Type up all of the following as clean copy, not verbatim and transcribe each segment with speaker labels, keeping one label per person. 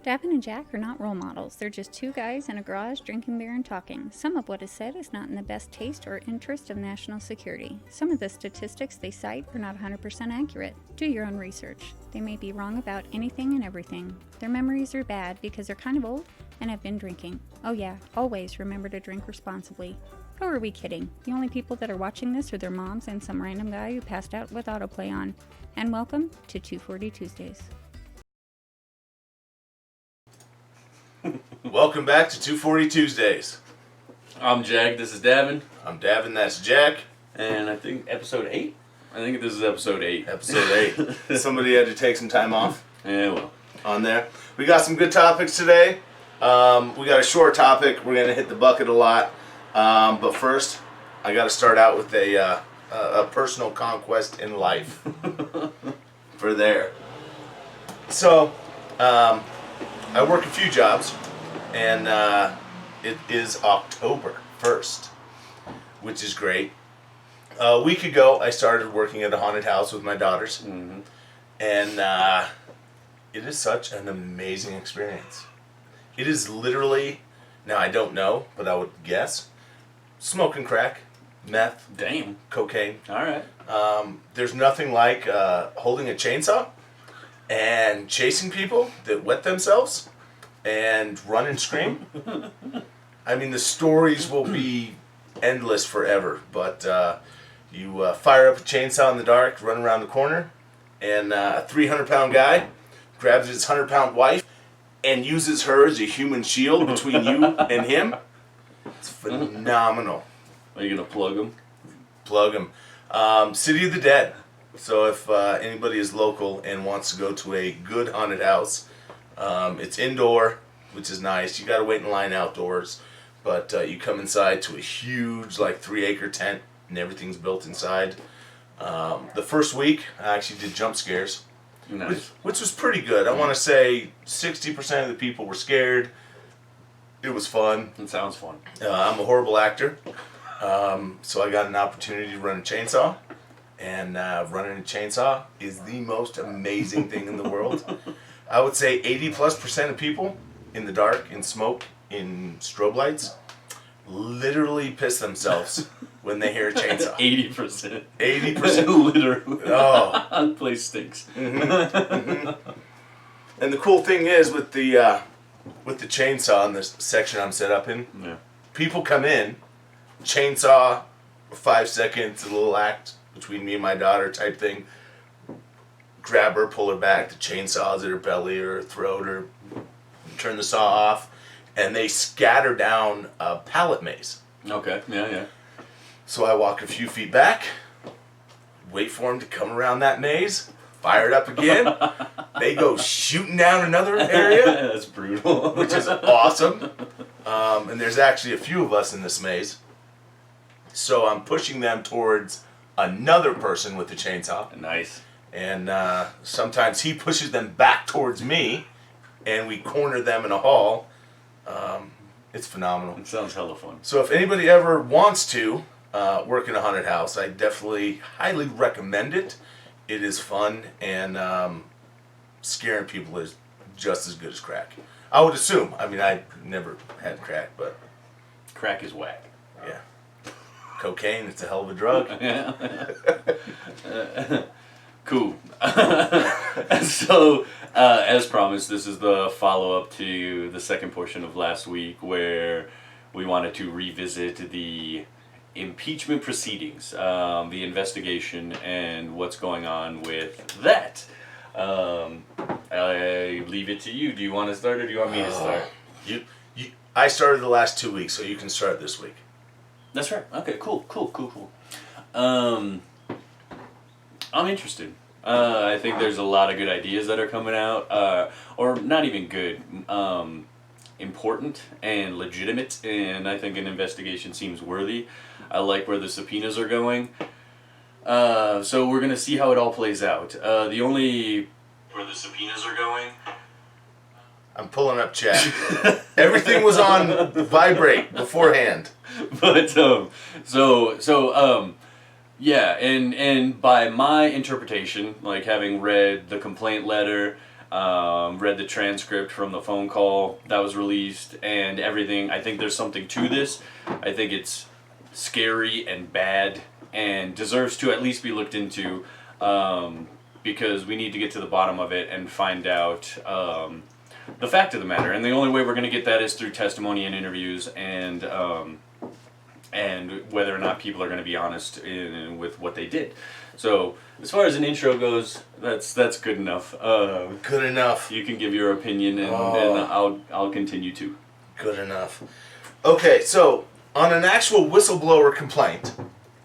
Speaker 1: Davin and Jack are not role models. They're just two guys in a garage drinking beer and talking. Some of what is said is not in the best taste or interest of national security. Some of the statistics they cite are not 100% accurate. Do your own research. They may be wrong about anything and everything. Their memories are bad because they're kind of old and have been drinking. Oh yeah, always remember to drink responsibly. Who are we kidding? The only people that are watching this are their moms and some random guy who passed out with autoplay on. And welcome to 240 Tuesdays.
Speaker 2: Welcome back to 240 Tuesdays.
Speaker 3: I'm Jack, this is Davin.
Speaker 2: I'm Davin, that's Jack.
Speaker 3: And I think episode 8? I think this is episode 8.
Speaker 2: Episode 8. Somebody had to take some time off.
Speaker 3: Yeah, well.
Speaker 2: On there. We got some good topics today. We got a short topic. We're going to hit the bucket a lot. But first, I got to start out with a personal conquest in life. For there. So, I work a few jobs, and it is October 1st, which is great. A week ago, I started working at a haunted house with my daughters, and it is such an amazing experience. It is literally, now I don't know, but I would guess, smoking crack, meth,
Speaker 3: Damn.
Speaker 2: cocaine.
Speaker 3: All right.
Speaker 2: There's nothing like holding a chainsaw and chasing people that wet themselves and run and scream. I mean, the stories will be endless forever, but you fire up a chainsaw in the dark, run around the corner, and a 300-pound guy grabs his 100-pound wife and uses her as a human shield between you and him. It's phenomenal.
Speaker 3: Are you going to plug them?
Speaker 2: Plug him. City of the Dead. So if anybody is local and wants to go to a good haunted house, it's indoor, which is nice. You got to wait in line outdoors, but you come inside to a huge, like 3-acre tent, and everything's built inside. The first week, I actually did jump scares,
Speaker 3: Nice.
Speaker 2: which was pretty good. I want to say 60% of the people were scared. It was fun.
Speaker 3: It sounds fun.
Speaker 2: I'm a horrible actor, so I got an opportunity to run a chainsaw. And running a chainsaw is the most amazing thing in the world. I would say 80+% of people in the dark, in smoke, in strobe lights, literally piss themselves when they hear a chainsaw.
Speaker 3: 80%.
Speaker 2: 80%.
Speaker 3: Literally.
Speaker 2: Oh.
Speaker 3: The place stinks.
Speaker 2: And the cool thing is with the chainsaw in this section I'm set up in,
Speaker 3: Yeah.
Speaker 2: people come in, chainsaw, 5 seconds, a little act between me and my daughter type thing. Grab her, pull her back, the chainsaws at her belly or her throat, or turn the saw off, and they scatter down a pallet maze.
Speaker 3: Okay. Yeah.
Speaker 2: So I walk a few feet back, wait for them to come around that maze, fire it up again. They go shooting down another area,
Speaker 3: That's brutal.
Speaker 2: which is awesome. And there's actually a few of us in this maze. So I'm pushing them towards another person with the chainsaw.
Speaker 3: Nice.
Speaker 2: And sometimes he pushes them back towards me, and we corner them in a hall. It's phenomenal.
Speaker 3: It sounds hella fun.
Speaker 2: So if anybody ever wants to work in a haunted house, I definitely highly recommend it. It is fun, and scaring people is just as good as crack. I would assume. I mean, I never had crack, but
Speaker 3: Crack is whack.
Speaker 2: yeah. Cocaine, it's a hell of a drug.
Speaker 3: Cool. So, as promised, this is the follow-up to the second portion of last week where we wanted to revisit the impeachment proceedings, the investigation, and what's going on with that. I leave it to you. Do you want to start or do you want me to start?
Speaker 2: I started the last 2 weeks, so you can start this week.
Speaker 3: That's right. Okay, cool. I'm interested. I think there's a lot of good ideas that are coming out, or not even good, important and legitimate, and I think an investigation seems worthy. I like where the subpoenas are going. So we're going to see how it all plays out. The only... Where the subpoenas are going...
Speaker 2: I'm pulling up chat. Everything was on vibrate beforehand.
Speaker 3: But yeah, and by my interpretation, like having read the complaint letter, read the transcript from the phone call that was released and everything. I think there's something to this. I think it's scary and bad and deserves to at least be looked into, because we need to get to the bottom of it and find out the fact of the matter. And the only way we're going to get that is through testimony and interviews, and whether or not people are going to be honest with what they did. So as far as an intro goes, that's good enough.
Speaker 2: Good enough.
Speaker 3: You can give your opinion, and I'll continue to.
Speaker 2: Good enough. Okay, so on an actual whistleblower complaint,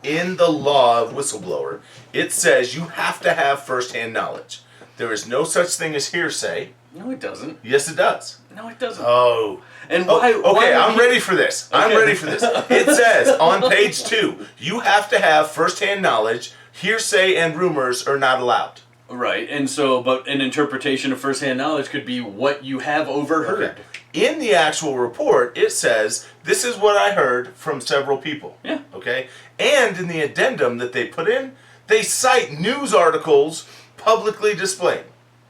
Speaker 2: in the law of whistleblower, it says you have to have first-hand knowledge. There is no such thing as hearsay.
Speaker 3: No, it doesn't.
Speaker 2: Yes, it does.
Speaker 3: No, it doesn't.
Speaker 2: Oh.
Speaker 3: And why?
Speaker 2: Okay, I'm ready for this.
Speaker 3: Okay.
Speaker 2: I'm ready for this. It says on page 2, you have to have first-hand knowledge. Hearsay and rumors are not allowed.
Speaker 3: Right, and so, but an interpretation of first-hand knowledge could be what you have overheard.
Speaker 2: Okay. In the actual report, it says, this is what I heard from several people.
Speaker 3: Yeah.
Speaker 2: Okay? And in the addendum that they put in, they cite news articles publicly displayed.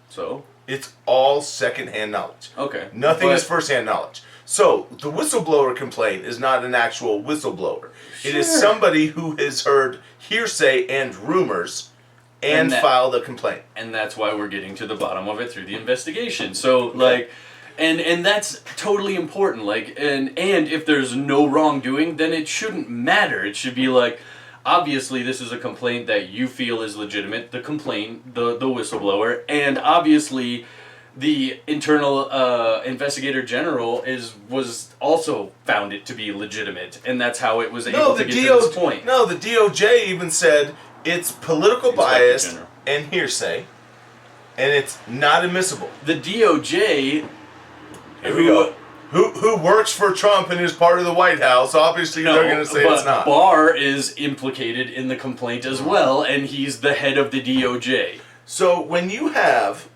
Speaker 3: So?
Speaker 2: It's all second-hand knowledge.
Speaker 3: Okay.
Speaker 2: Nothing is first-hand knowledge. So, the whistleblower complaint is not an actual whistleblower. It is somebody who has heard hearsay and rumors and filed a complaint.
Speaker 3: And that's why we're getting to the bottom of it through the investigation. So, like, and that's totally important. Like, and if there's no wrongdoing, then it shouldn't matter. It should be like, obviously this is a complaint that you feel is legitimate, the complaint, the whistleblower, and obviously the internal investigator general was also found it to be legitimate, and that's how it was able to get to this point.
Speaker 2: No, the DOJ even said it's political bias and hearsay, and it's not admissible.
Speaker 3: The DOJ,
Speaker 2: here we go. Who works for Trump and is part of the White House, obviously they're going to say it's not.
Speaker 3: Barr is implicated in the complaint as well, and he's the head of the DOJ.
Speaker 2: So when you have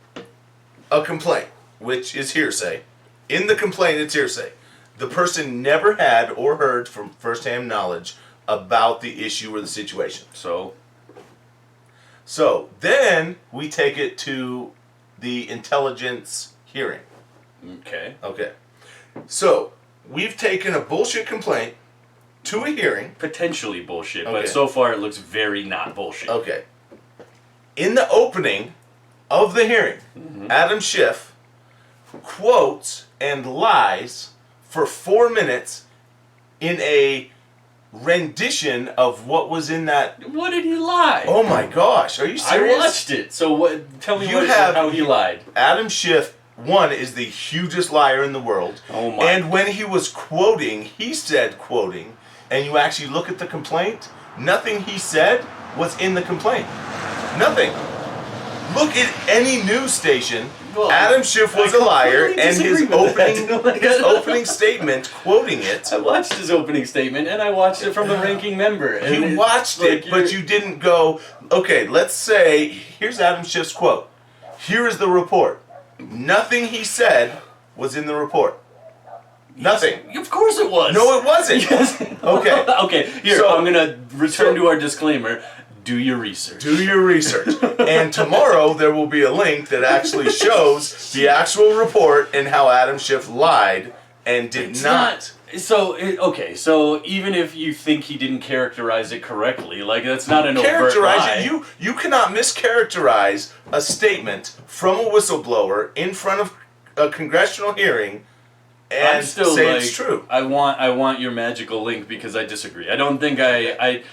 Speaker 2: a complaint, which is hearsay, in the complaint it's hearsay, the person never had or heard from first-hand knowledge about the issue or the situation. So then we take it to the intelligence hearing.
Speaker 3: Okay.
Speaker 2: So, we've taken a bullshit complaint to a hearing.
Speaker 3: Potentially bullshit, but so far it looks very not bullshit.
Speaker 2: Okay. In the opening of the hearing, Adam Schiff quotes and lies for 4 minutes in a rendition of what was in that.
Speaker 3: What did he lie?
Speaker 2: Oh my gosh, are you serious?
Speaker 3: I watched it. So what? Tell me how he lied.
Speaker 2: Adam Schiff, one, is the hugest liar in the world.
Speaker 3: Oh my.
Speaker 2: And when he was quoting, he said quoting, and you actually look at the complaint, nothing he said was in the complaint. Nothing. Look at any news station. Well, Adam Schiff was a liar, and his opening statement, quoting it.
Speaker 3: I watched his opening statement, and I watched it from the ranking member. And
Speaker 2: you watched it, but you didn't go, okay, let's say, here's Adam Schiff's quote. Here is the report. Nothing he said was in the report. Nothing.
Speaker 3: Of course it was.
Speaker 2: No, it wasn't.
Speaker 3: Yes.
Speaker 2: Okay.
Speaker 3: Okay, here, so, I'm going to return to our disclaimer. Do your research.
Speaker 2: Do your research. And tomorrow there will be a link that actually shows the actual report and how Adam Schiff lied and did not.
Speaker 3: So even if you think he didn't characterize it correctly, like that's not an overt lie.
Speaker 2: Characterize it. You cannot mischaracterize a statement from a whistleblower in front of a congressional hearing and say it's true.
Speaker 3: I want your magical link because I disagree. I don't think I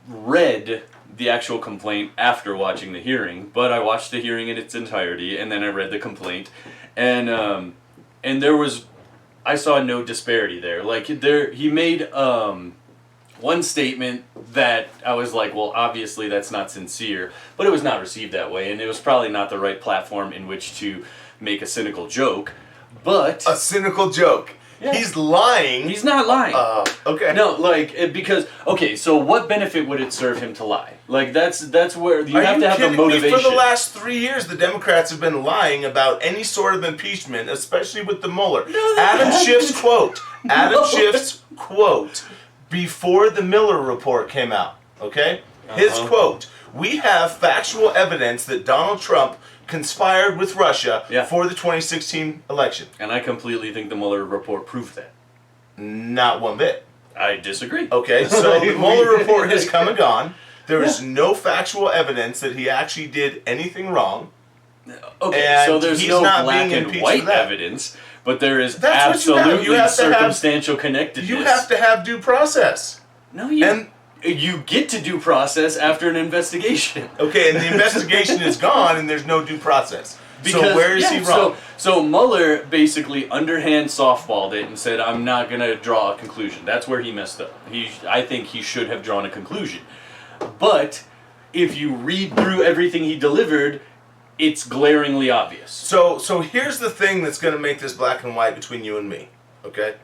Speaker 3: read the actual complaint after watching the hearing, but I watched the hearing in its entirety, and then I read the complaint, and I saw no disparity there. Like he made one statement that I was like, well, obviously that's not sincere, but it was not received that way, and it was probably not the right platform in which to make a cynical joke. But
Speaker 2: a cynical joke. Yeah. He's lying.
Speaker 3: He's not lying.
Speaker 2: Okay.
Speaker 3: No, because so what benefit would it serve him to lie? Like that's where you have to have the motivation.
Speaker 2: For the last 3 years, the Democrats have been lying about any sort of impeachment, especially with the Mueller. Adam Schiff's quote. Adam Schiff's quote before the Mueller report came out. Okay. His quote. We have factual evidence that Donald Trump conspired with Russia
Speaker 3: Yeah.
Speaker 2: for the 2016 election.
Speaker 3: And I completely think the Mueller report proved that.
Speaker 2: Not one bit.
Speaker 3: I disagree.
Speaker 2: Okay, so the Mueller report has come and gone. There is no factual evidence that he actually did anything wrong.
Speaker 3: Okay,
Speaker 2: And
Speaker 3: so there's
Speaker 2: he's
Speaker 3: no
Speaker 2: not
Speaker 3: black
Speaker 2: being
Speaker 3: and
Speaker 2: impeached
Speaker 3: white
Speaker 2: for that.
Speaker 3: evidence, but there is
Speaker 2: That's what you have.
Speaker 3: absolutely
Speaker 2: You have to have-
Speaker 3: circumstantial connectedness.
Speaker 2: You have to have due process.
Speaker 3: No, you.
Speaker 2: And-
Speaker 3: You get to due process after an investigation.
Speaker 2: Okay, and the investigation is gone, and there's no due process. So where is he wrong?
Speaker 3: So Mueller basically underhand softballed it and said, "I'm not going to draw a conclusion." That's where he messed up. I think he should have drawn a conclusion. But if you read through everything he delivered, it's glaringly obvious.
Speaker 2: So here's the thing that's going to make this black and white between you and me. Okay.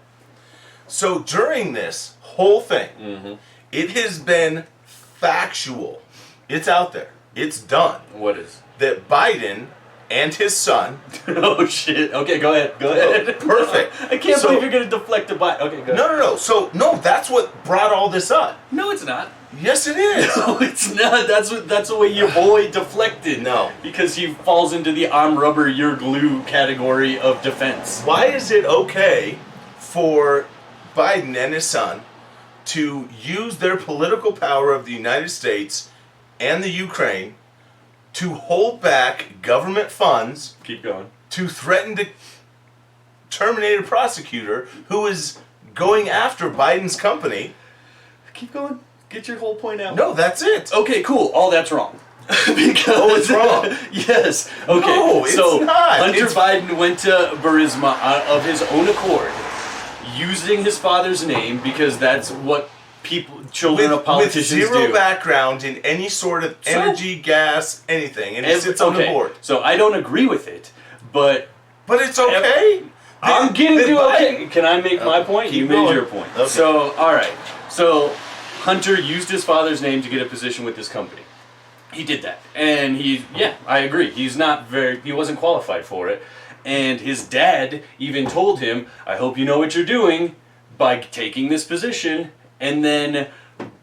Speaker 2: So during this whole thing, it has been factual. It's out there. It's done.
Speaker 3: What is?
Speaker 2: That Biden and his son.
Speaker 3: Oh shit! Okay, go ahead. Go ahead.
Speaker 2: Perfect.
Speaker 3: I can't
Speaker 2: So-
Speaker 3: believe you're gonna deflect a bite. Okay, go ahead.
Speaker 2: No. So no, that's what brought all this up.
Speaker 3: No, it's not.
Speaker 2: Yes, it is.
Speaker 3: No, it's not. That's the way your boy deflected.
Speaker 2: No.
Speaker 3: Because he falls into the I'm rubber, you're glue category of defense.
Speaker 2: Why is it okay for Biden and his son to use their political power of the United States and the Ukraine to hold back government funds
Speaker 3: Keep going.
Speaker 2: to threaten to terminate a prosecutor who is going after Biden's company?
Speaker 3: Keep going. Get your whole point out.
Speaker 2: No, that's it.
Speaker 3: Okay, cool. All that's wrong. Because
Speaker 2: it's wrong.
Speaker 3: Yes. Okay.
Speaker 2: No, it's
Speaker 3: so
Speaker 2: not.
Speaker 3: Hunter
Speaker 2: It's-
Speaker 3: Biden went to Burisma of his own accord, using his father's name because that's what children of politicians
Speaker 2: with zero
Speaker 3: do.
Speaker 2: background in any sort of energy, gas, anything, and he sits on the board.
Speaker 3: So I don't agree with it, but
Speaker 2: But it's okay.
Speaker 3: I'm getting
Speaker 2: Then
Speaker 3: to
Speaker 2: Biden-
Speaker 3: okay. Can I make my point?
Speaker 2: keep
Speaker 3: You
Speaker 2: going.
Speaker 3: made your point.
Speaker 2: Okay.
Speaker 3: So all right. So Hunter used his father's name to get a position with this company. He did that, and I agree. He wasn't qualified for it, and his dad even told him, "I hope you know what you're doing by taking this position." And then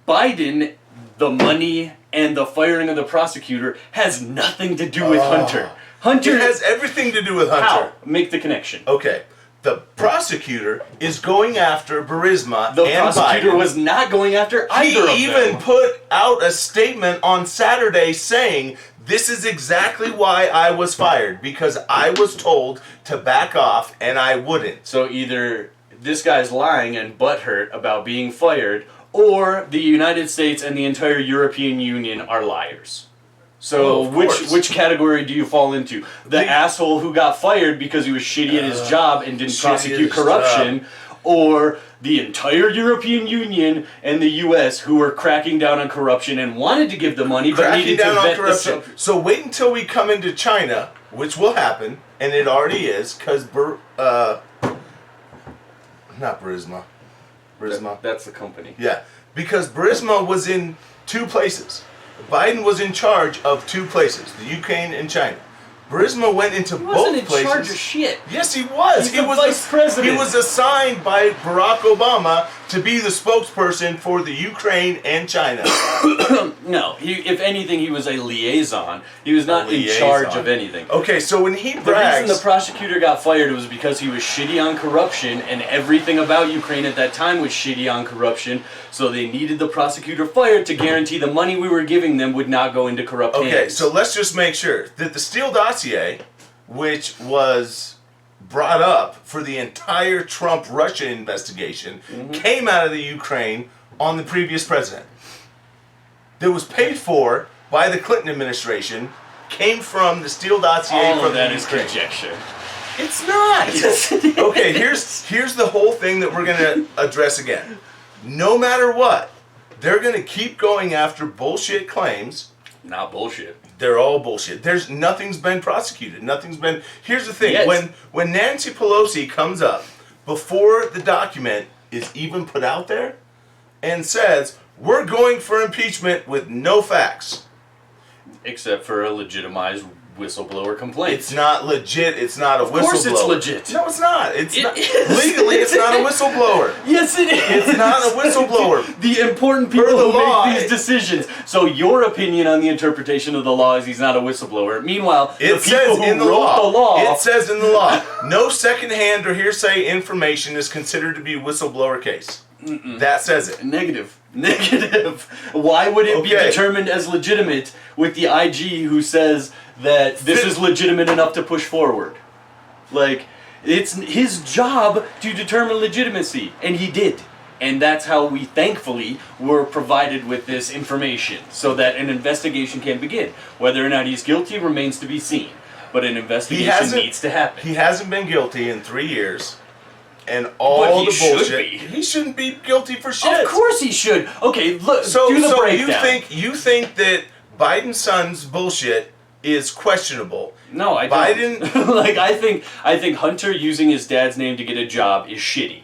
Speaker 3: Biden, the money and the firing of the prosecutor has nothing to do with Hunter. Hunter
Speaker 2: It has everything to do with Hunter.
Speaker 3: How? Make the connection.
Speaker 2: Okay. The prosecutor is going after Burisma
Speaker 3: The
Speaker 2: and
Speaker 3: prosecutor
Speaker 2: Biden.
Speaker 3: was not going after either of them.
Speaker 2: He even put out a statement on Saturday saying, "This is exactly why I was fired, because I was told to back off and I wouldn't."
Speaker 3: So either this guy's lying and butthurt about being fired, or the United States and the entire European Union are liars. So
Speaker 2: Well, of course.
Speaker 3: which category do you fall into? The asshole who got fired because he was shitty at his job and didn't
Speaker 2: shitty
Speaker 3: prosecute
Speaker 2: at his
Speaker 3: corruption, or the entire European Union and the U.S. who were cracking down on corruption and wanted to give the money but
Speaker 2: Cracking
Speaker 3: needed to
Speaker 2: down on
Speaker 3: vet the
Speaker 2: corruption. So wait until we come into China, which will happen, and it already is, because not Burisma. Burisma.
Speaker 3: That's the company.
Speaker 2: Yeah, because Burisma was in two places. Biden was in charge of two places, the Ukraine and China. Burisma went into
Speaker 3: He
Speaker 2: both
Speaker 3: wasn't in
Speaker 2: places.
Speaker 3: charge of shit.
Speaker 2: Yes, he was.
Speaker 3: He's
Speaker 2: he
Speaker 3: the
Speaker 2: was
Speaker 3: vice president.
Speaker 2: He was assigned by Barack Obama to be the spokesperson for the Ukraine and China.
Speaker 3: No, if anything, he was a liaison. He was not in
Speaker 2: liaison.
Speaker 3: charge of anything.
Speaker 2: Okay, so when he
Speaker 3: The
Speaker 2: brags,
Speaker 3: reason the prosecutor got fired was because he was shitty on corruption, and everything about Ukraine at that time was shitty on corruption, so they needed the prosecutor fired to guarantee the money we were giving them would not go into corrupt hands.
Speaker 2: okay, so let's just make sure that the Steele dossier, which was brought up for the entire Trump-Russia investigation, came out of the Ukraine on the previous president. That was paid for by the Clinton administration, came from the Steele dossier
Speaker 3: All
Speaker 2: from
Speaker 3: of that
Speaker 2: the
Speaker 3: is
Speaker 2: Ukraine.
Speaker 3: conjecture.
Speaker 2: It's not.
Speaker 3: Yes, it is.
Speaker 2: Okay, here's the whole thing that we're going to address again. No matter what, they're going to keep going after bullshit claims.
Speaker 3: Not bullshit.
Speaker 2: They're all bullshit. Nothing's been prosecuted. Nothing's been. Here's the thing:
Speaker 3: Yes.
Speaker 2: when Nancy Pelosi comes up before the document is even put out there and says we're going for impeachment with no facts,
Speaker 3: Except for a legitimized whistleblower complaint.
Speaker 2: It's not legit. It's not a whistleblower.
Speaker 3: Of course it's legit.
Speaker 2: No, it's not. It's
Speaker 3: It
Speaker 2: not.
Speaker 3: is.
Speaker 2: Legally, it's not a whistleblower.
Speaker 3: Yes, it is.
Speaker 2: It's not a whistleblower.
Speaker 3: The important people
Speaker 2: Per the
Speaker 3: who
Speaker 2: law,
Speaker 3: make these decisions. So your opinion on the interpretation of the law is he's not a whistleblower. Meanwhile,
Speaker 2: It
Speaker 3: the
Speaker 2: says
Speaker 3: people who
Speaker 2: in the
Speaker 3: wrote
Speaker 2: law.
Speaker 3: the law.
Speaker 2: It says in the law, no secondhand or hearsay information is considered to be a whistleblower case. That says it.
Speaker 3: Negative. Why would it be
Speaker 2: Okay.
Speaker 3: determined as legitimate with the IG who says that this is legitimate enough to push forward? Like, it's his job to determine legitimacy, and he did. And that's how we, thankfully, were provided with this information, so that an investigation can begin. Whether or not he's guilty remains to be seen, but an investigation needs to happen.
Speaker 2: He hasn't been guilty in 3 years. And all
Speaker 3: But he
Speaker 2: the
Speaker 3: should
Speaker 2: bullshit.
Speaker 3: be.
Speaker 2: He shouldn't be guilty for shit.
Speaker 3: Of course he should. Okay, look,
Speaker 2: So,
Speaker 3: do the
Speaker 2: so
Speaker 3: breakdown.
Speaker 2: you think that Biden's son's bullshit is questionable?
Speaker 3: No, I don't.
Speaker 2: Biden-
Speaker 3: like, I think Hunter using his dad's name to get a job is shitty.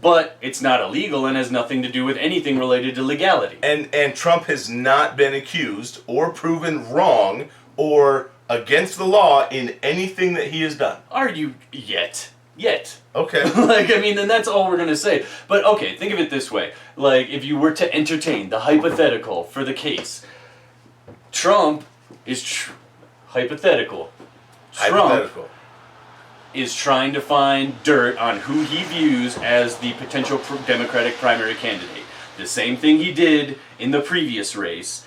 Speaker 3: But it's not illegal and has nothing to do with anything related to legality.
Speaker 2: And Trump has not been accused or proven wrong or against the law in anything that he has done.
Speaker 3: Are you yet?
Speaker 2: Okay.
Speaker 3: Like, I mean, then that's all we're gonna say. But okay, think of it this way. Like, if you were to entertain the hypothetical for the case, Trump is hypothetical. Trump
Speaker 2: Hypothetical.
Speaker 3: is trying to find dirt on who he views as the potential Democratic primary candidate. The same thing he did in the previous race.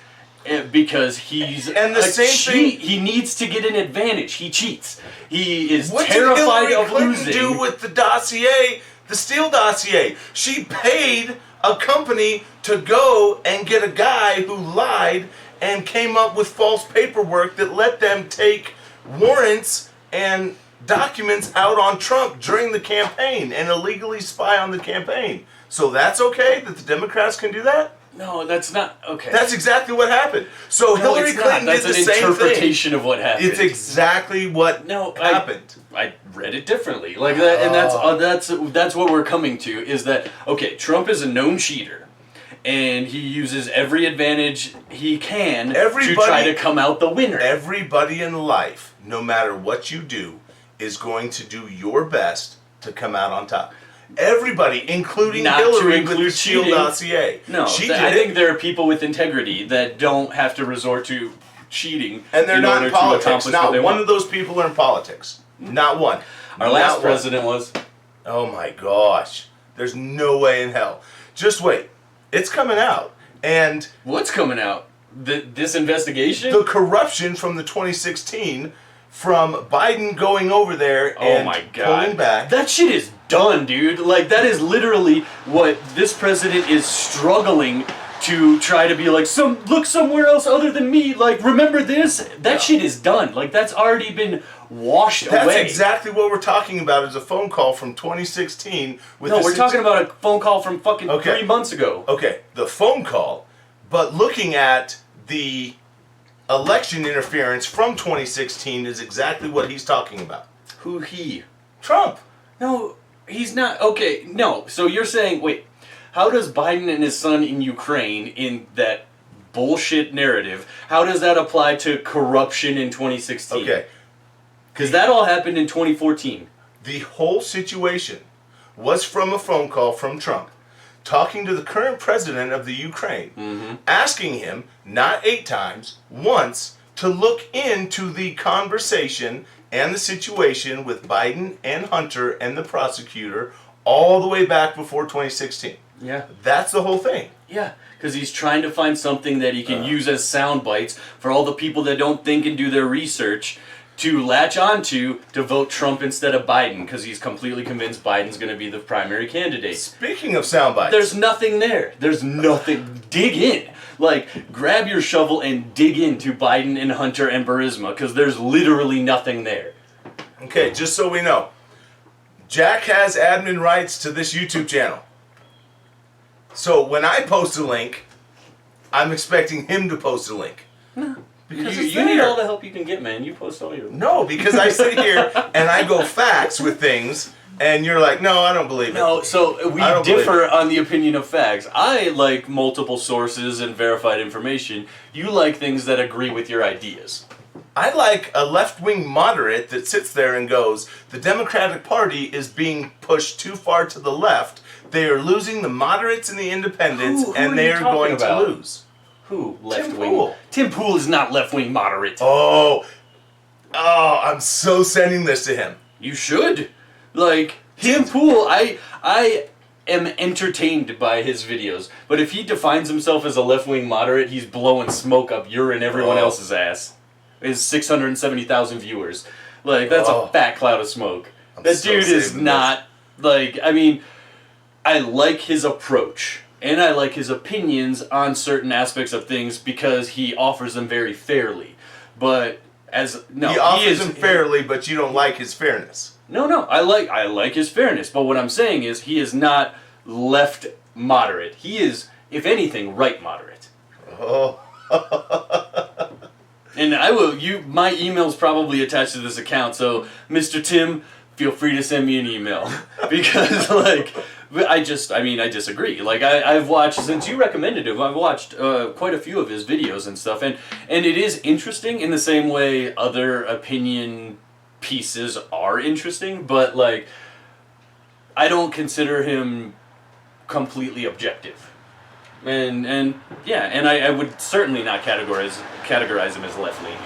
Speaker 3: Because he's
Speaker 2: And the same thing-
Speaker 3: he needs to get an advantage. He cheats. He is
Speaker 2: What
Speaker 3: terrified
Speaker 2: did Hillary
Speaker 3: of
Speaker 2: Clinton
Speaker 3: losing.
Speaker 2: do with the dossier, the Steele dossier? She paid a company to go and get a guy who lied and came up with false paperwork that let them take warrants and documents out on Trump during the campaign and illegally spy on the campaign. So that's okay that the Democrats can do that?
Speaker 3: No, that's not okay.
Speaker 2: That's exactly what happened. So
Speaker 3: No,
Speaker 2: Hillary
Speaker 3: it's not.
Speaker 2: Clinton
Speaker 3: That's
Speaker 2: did the
Speaker 3: an
Speaker 2: same thing.
Speaker 3: interpretation of what happened.
Speaker 2: It's exactly what happened.
Speaker 3: I read it differently, like that, and that's what we're coming to. Is that okay? Trump is a known cheater, and he uses every advantage he can to try to come out the winner.
Speaker 2: Everybody in life, no matter what you do, is going to do your best to come out on top. Everybody, including
Speaker 3: Not to
Speaker 2: Hillary with
Speaker 3: include
Speaker 2: the Steele
Speaker 3: cheating.
Speaker 2: dossier.
Speaker 3: No,
Speaker 2: she
Speaker 3: I
Speaker 2: did
Speaker 3: think
Speaker 2: it,
Speaker 3: there are people with integrity that don't have to resort to cheating
Speaker 2: and they're
Speaker 3: in
Speaker 2: not
Speaker 3: order
Speaker 2: in
Speaker 3: to
Speaker 2: politics.
Speaker 3: accomplish what
Speaker 2: Not
Speaker 3: they
Speaker 2: one
Speaker 3: want.
Speaker 2: of those people are in politics. Not one.
Speaker 3: Our
Speaker 2: Not
Speaker 3: last
Speaker 2: one.
Speaker 3: president was.
Speaker 2: Oh my gosh. There's no way in hell. Just wait. It's coming out. And
Speaker 3: What's coming out? This investigation?
Speaker 2: the corruption from the 2016 from Biden going over there and
Speaker 3: Oh my god.
Speaker 2: pulling back.
Speaker 3: That shit is done, dude. Like, that is literally what this president is struggling to try to be like, look somewhere else other than me. Like, remember this? That shit is done. Like, that's already been washed
Speaker 2: That's
Speaker 3: away.
Speaker 2: exactly what we're talking about is a phone call from 2016 with
Speaker 3: No,
Speaker 2: the
Speaker 3: we're talking about a phone call from fucking
Speaker 2: Okay.
Speaker 3: 3 months ago.
Speaker 2: Okay, the phone call, but looking at the election interference from 2016 is exactly what he's talking about.
Speaker 3: Who he?
Speaker 2: Trump.
Speaker 3: No, he's not. Okay, no. So you're saying, wait, how does Biden and his son in Ukraine, in that bullshit narrative, how does that apply to corruption in 2016?
Speaker 2: Okay,
Speaker 3: Because that all happened in 2014.
Speaker 2: the whole situation was from a phone call from Trump talking to the current president of the Ukraine, asking him, not 8 times, once, to look into the conversation and the situation with Biden and Hunter and the prosecutor all the way back before 2016.
Speaker 3: Yeah.
Speaker 2: That's the whole thing.
Speaker 3: Yeah, because he's trying to find something that he can use as sound bites for all the people that don't think and do their research to latch onto to vote Trump instead of Biden, because he's completely convinced Biden's going to be the primary candidate.
Speaker 2: Speaking of soundbites,
Speaker 3: There's nothing there. There's nothing. Dig in. Like, grab your shovel and dig into Biden and Hunter and Burisma, because there's literally nothing there.
Speaker 2: okay, just so we know, Jack has admin rights to this YouTube channel. So when I post a link, I'm expecting him to post a link. Because it's
Speaker 3: You need
Speaker 2: there.
Speaker 3: all the help you can get, man. You post all your...
Speaker 2: No, because I sit here and I go facts with things, and you're like, no, I don't believe it.
Speaker 3: No, so we
Speaker 2: I don't
Speaker 3: differ
Speaker 2: believe
Speaker 3: on the opinion of facts. I like multiple sources and verified information. You like things that agree with your ideas.
Speaker 2: I like a left-wing moderate that sits there and goes, the Democratic Party is being pushed too far to the left. They are losing the moderates and the independents,
Speaker 3: Who
Speaker 2: and
Speaker 3: are
Speaker 2: they
Speaker 3: you
Speaker 2: are
Speaker 3: talking
Speaker 2: going
Speaker 3: about?
Speaker 2: to lose.
Speaker 3: Who? Left
Speaker 2: Tim
Speaker 3: wing?
Speaker 2: Pool.
Speaker 3: Tim Pool is not left wing moderate.
Speaker 2: Oh, I'm so sending this to him.
Speaker 3: You should. Like, Tim Pool, I am entertained by his videos, but if he defines himself as a left-wing moderate, he's blowing smoke up your and everyone else's ass. His 670,000 viewers. Like, that's a fat cloud of smoke. That
Speaker 2: so
Speaker 3: dude is
Speaker 2: saving
Speaker 3: not, like, I mean, I like his approach, and I like his opinions on certain aspects of things because he offers them very fairly. But,
Speaker 2: he offers them fairly, but you don't like his fairness.
Speaker 3: No, I like his fairness, but what I'm saying is he is not left moderate. He is, if anything, right moderate.
Speaker 2: Oh.
Speaker 3: And my email's probably attached to this account, so Mr. Tim, feel free to send me an email. Because, like, I disagree. Like, I've watched, since you recommended him, I've watched quite a few of his videos and stuff, and it is interesting in the same way other opinion pieces are interesting, but, like, I don't consider him completely objective. And I would certainly not categorize him as left-leaning.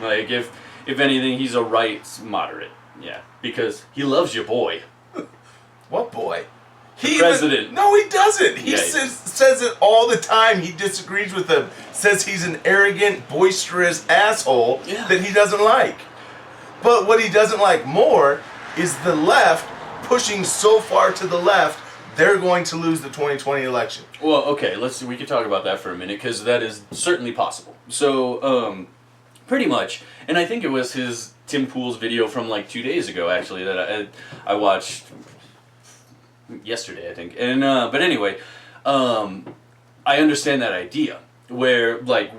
Speaker 3: Like, if anything, he's a right moderate. Yeah, because he loves your boy.
Speaker 2: What boy?
Speaker 3: The president.
Speaker 2: No, he doesn't. He
Speaker 3: Yeah,
Speaker 2: says it all the time. He disagrees with him. Says he's an arrogant, boisterous asshole that he doesn't like. But what he doesn't like more is the left pushing so far to the left, they're going to lose the 2020 election.
Speaker 3: Well, okay, we can talk about that for a minute, because that is certainly possible. So, pretty much, and I think it was Tim Pool's video from like 2 days ago, actually, that I watched yesterday, I think. And but anyway, I understand that idea where, like,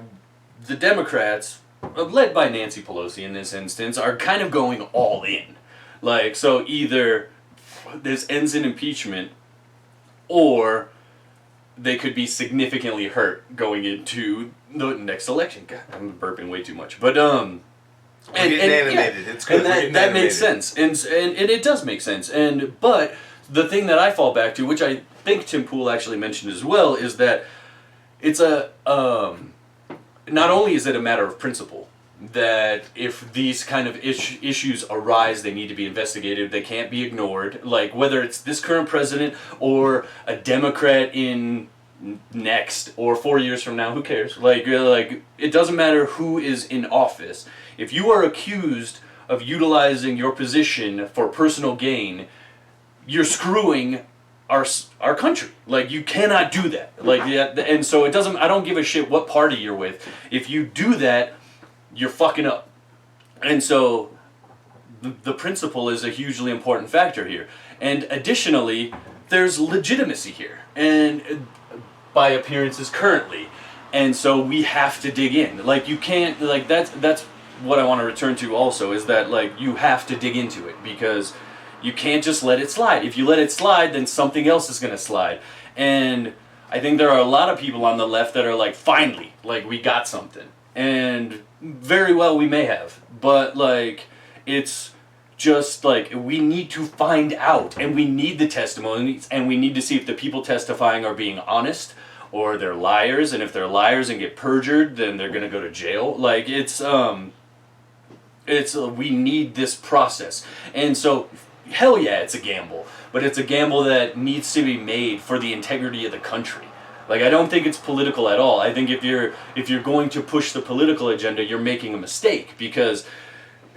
Speaker 3: the Democrats, led by Nancy Pelosi in this instance, are kind of going all in. Like, so either this ends in impeachment, or they could be significantly hurt going into the next election. God, I'm burping way too much. But
Speaker 2: We're getting animated.
Speaker 3: Yeah.
Speaker 2: It's good.
Speaker 3: And that makes sense, and it does make sense. But the thing that I fall back to, which I think Tim Pool actually mentioned as well, is that it's not only is it a matter of principle, that if these kind of issues arise, they need to be investigated. They can't be ignored. Like, whether it's this current president or a Democrat in next or 4 years from now, who cares? Like it doesn't matter who is in office. If you are accused of utilizing your position for personal gain, you're screwing our country. Like, you cannot do that. Like, and so it doesn't. I don't give a shit what party you're with. If you do that, you're fucking up. And so the principle is a hugely important factor here. And additionally, there's legitimacy here, and by appearances currently. And so we have to dig in. Like, you can't, like, that's what I want to return to also, is that, like, you have to dig into it, because you can't just let it slide. If you let it slide, then something else is going to slide. And I think there are a lot of people on the left that are like, finally, like, we got something. And very well we may have, but, like, it's just like, we need to find out, and we need the testimonies, and we need to see if the people testifying are being honest or they're liars, and if they're liars and get perjured, then they're gonna go to jail. Like, it's we need this process. And so, hell yeah, it's a gamble, but it's a gamble that needs to be made for the integrity of the country. Like, I don't think it's political at all. I think if you're going to push the political agenda, you're making a mistake, because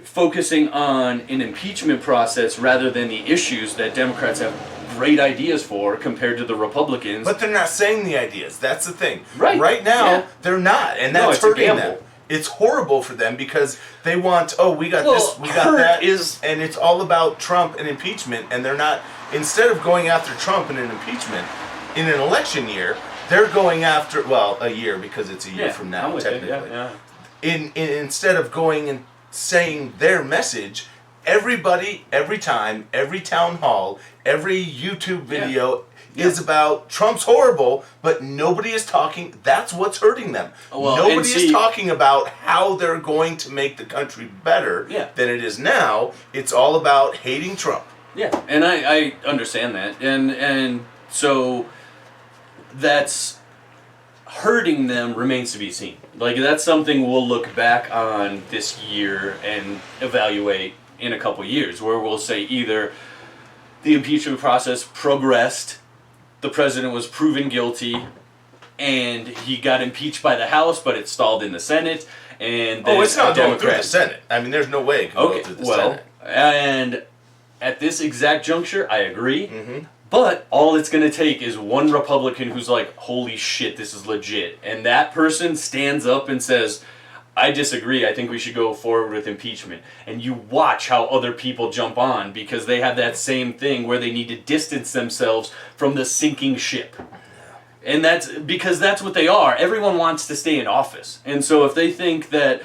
Speaker 3: focusing on an impeachment process rather than the issues that Democrats have great ideas for compared to the Republicans.
Speaker 2: But they're not saying the ideas. That's the thing.
Speaker 3: Right
Speaker 2: Now, they're not, and that's hurting them.
Speaker 3: gamble.
Speaker 2: It's horrible for them, because they want, we got this, we got that, and it's all about Trump and impeachment, and they're not, instead of going after Trump in an impeachment in an election year, they're going after, a year, because it's a year from now, technically.
Speaker 3: Yeah.
Speaker 2: Instead of going and saying their message, everybody, every time, every town hall, every YouTube video is about Trump's horrible, but nobody is talking. That's what's hurting them.
Speaker 3: Well,
Speaker 2: nobody is talking about how they're going to make the country better than it is now. It's all about hating Trump.
Speaker 3: Yeah, and I understand that. And so that's hurting them remains to be seen. Like, that's something we'll look back on this year and evaluate in a couple years, where we'll say either the impeachment process progressed, the president was proven guilty, and he got impeached by the House, but it stalled in the Senate, and then
Speaker 2: it's not going through the Senate. I mean, there's no way it can go through the Senate.
Speaker 3: And at this exact juncture, I agree.
Speaker 2: Mm-hmm.
Speaker 3: But all it's going to take is one Republican who's like, holy shit, this is legit. And that person stands up and says, I disagree. I think we should go forward with impeachment. And you watch how other people jump on because they have that same thing where they need to distance themselves from the sinking ship. And that's because that's what they are. Everyone wants to stay in office. And so if they think that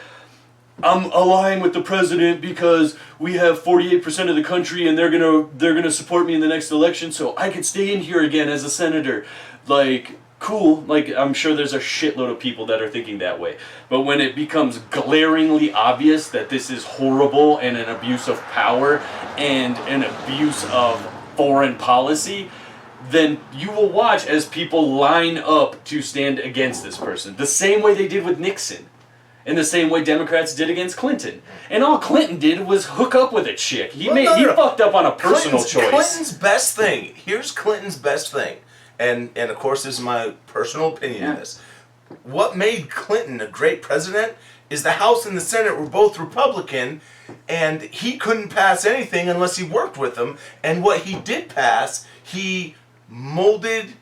Speaker 3: I'm allying with the president because we have 48% of the country and they're gonna support me in the next election so I can stay in here again as a senator. Like, cool. Like, I'm sure there's a shitload of people that are thinking that way. But when it becomes glaringly obvious that this is horrible and an abuse of power and an abuse of foreign policy, then you will watch as people line up to stand against this person. The same way they did with Nixon. In the same way Democrats did against Clinton. And all Clinton did was hook up with a chick. He fucked up on a personal choice.
Speaker 2: Clinton's best thing. Here's Clinton's best thing. And of course this is my personal opinion on this. What made Clinton a great president is the House and the Senate were both Republican, and he couldn't pass anything unless he worked with them. And what he did pass, he molded,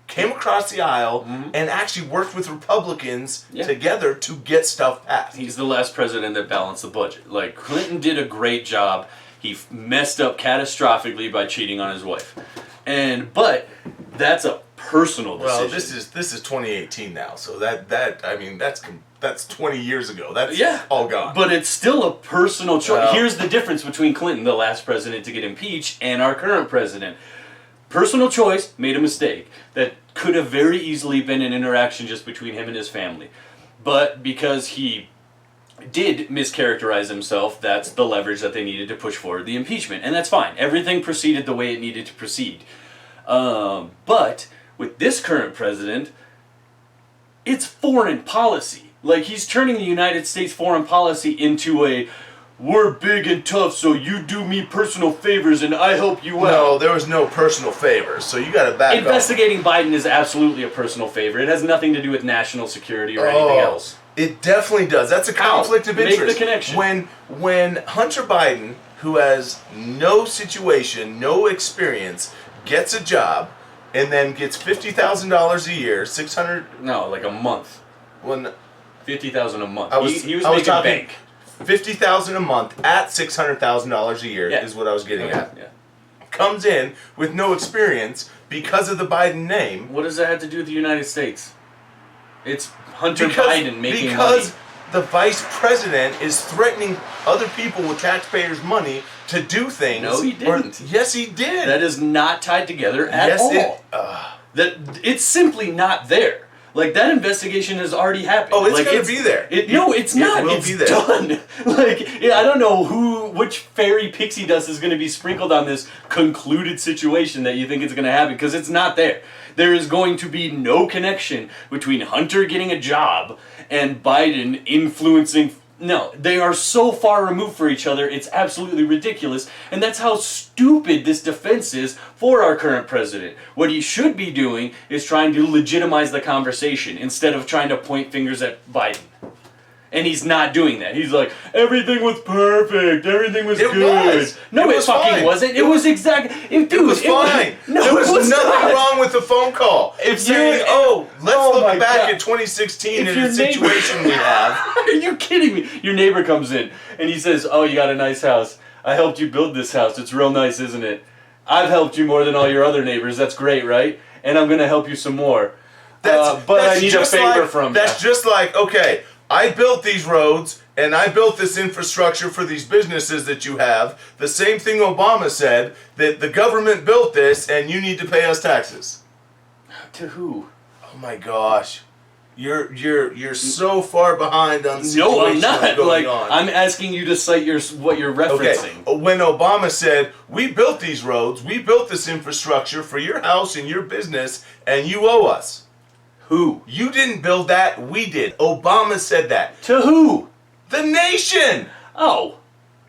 Speaker 2: came across the aisle, and actually worked with Republicans together to get stuff passed.
Speaker 3: He's the last president that balanced the budget. Like, Clinton did a great job. He messed up catastrophically by cheating on his wife. But that's a personal decision.
Speaker 2: Well, this is 2018 now, so that's 20 years ago. That's all gone.
Speaker 3: But it's still a personal choice. Here's the difference between Clinton, the last president to get impeached, and our current president. Personal choice, made a mistake. That could have very easily been an interaction just between him and his family. But because he did mischaracterize himself, that's the leverage that they needed to push forward the impeachment. And that's fine. Everything proceeded the way it needed to proceed. But with this current president, it's foreign policy. Like, he's turning the United States foreign policy into a, we're big and tough, so you do me personal favors and I help you out.
Speaker 2: No, there was no personal favors, so you gotta back
Speaker 3: Investigating Biden is absolutely a personal favor. It has nothing to do with national security or anything else.
Speaker 2: It definitely does. That's a conflict of interest.
Speaker 3: Make the connection.
Speaker 2: When Hunter Biden, who has no situation, no experience, gets a job, and then gets $50,000 a year,
Speaker 3: No, like a month.
Speaker 2: When
Speaker 3: $50,000 a month. He was
Speaker 2: I was
Speaker 3: making
Speaker 2: talking
Speaker 3: bank.
Speaker 2: $50,000 a month at $600,000 a year is what I was getting at.
Speaker 3: Yeah.
Speaker 2: Comes in with no experience because of the Biden name.
Speaker 3: What does that have to do with the United States? It's Hunter Biden making money.
Speaker 2: Because the vice president is threatening other people with taxpayers' money to do things.
Speaker 3: No, he didn't.
Speaker 2: Yes, he did.
Speaker 3: That is not tied together at all. That it's simply not there. Like, that investigation has already happened.
Speaker 2: Oh, it's going to be there.
Speaker 3: No, it's not.
Speaker 2: It will
Speaker 3: it's
Speaker 2: be there.
Speaker 3: Done. I don't know which fairy pixie dust is going to be sprinkled on this concluded situation that you think it's going to happen, because it's not there. There is going to be no connection between Hunter getting a job and Biden influencing. No, they are so far removed for each other, it's absolutely ridiculous. And that's how stupid this defense is for our current president. What he should be doing is trying to legitimize the conversation instead of trying to point fingers at Biden. And he's not doing that. He's like, everything was perfect, everything was good. No, it fucking
Speaker 2: fine.
Speaker 3: wasn't. It was exactly.
Speaker 2: It was fine. There was nothing wrong with the phone call. Let's look back at 2016 and the situation we have.
Speaker 3: Are you kidding me? Your neighbor comes in and he says, oh, you got a nice house. I helped you build this house. It's real nice, isn't it? I've helped you more than all your other neighbors. That's great, right? And I'm going to help you some more. But I need a favor from you.
Speaker 2: That's just like, okay, I built these roads, and I built this infrastructure for these businesses that you have. The same thing Obama said, that the government built this and you need to pay us taxes.
Speaker 3: To who?
Speaker 2: Oh my gosh. You're so far behind on situations
Speaker 3: No, I'm not.
Speaker 2: going on.
Speaker 3: I'm asking you to cite what you're referencing.
Speaker 2: Okay. When Obama said, we built these roads, we built this infrastructure for your house and your business, and you owe us.
Speaker 3: Who?
Speaker 2: You didn't build that, we did. Obama said that.
Speaker 3: To who?
Speaker 2: The nation!
Speaker 3: Oh.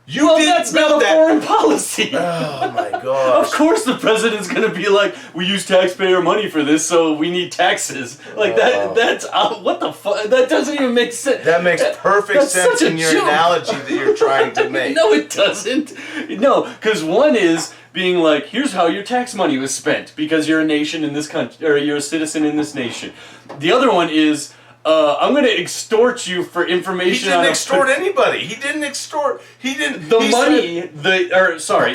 Speaker 2: You
Speaker 3: well,
Speaker 2: didn't
Speaker 3: that's
Speaker 2: build
Speaker 3: not a
Speaker 2: that.
Speaker 3: foreign policy.
Speaker 2: Oh my gosh.
Speaker 3: Of course the president's going to be like, we use taxpayer money for this, so we need taxes. Like, that's, what the fuck? That doesn't even make sense.
Speaker 2: That makes perfect sense in your
Speaker 3: joke.
Speaker 2: analogy that you're trying to make.
Speaker 3: No, it doesn't. No, because one is being like, here's how your tax money was spent, because you're a nation in this country, or you're a citizen in this nation. The other one is, I'm going to extort you for information.
Speaker 2: He didn't extort anybody. He didn't extort. He didn't.
Speaker 3: The
Speaker 2: he
Speaker 3: money.
Speaker 2: Said,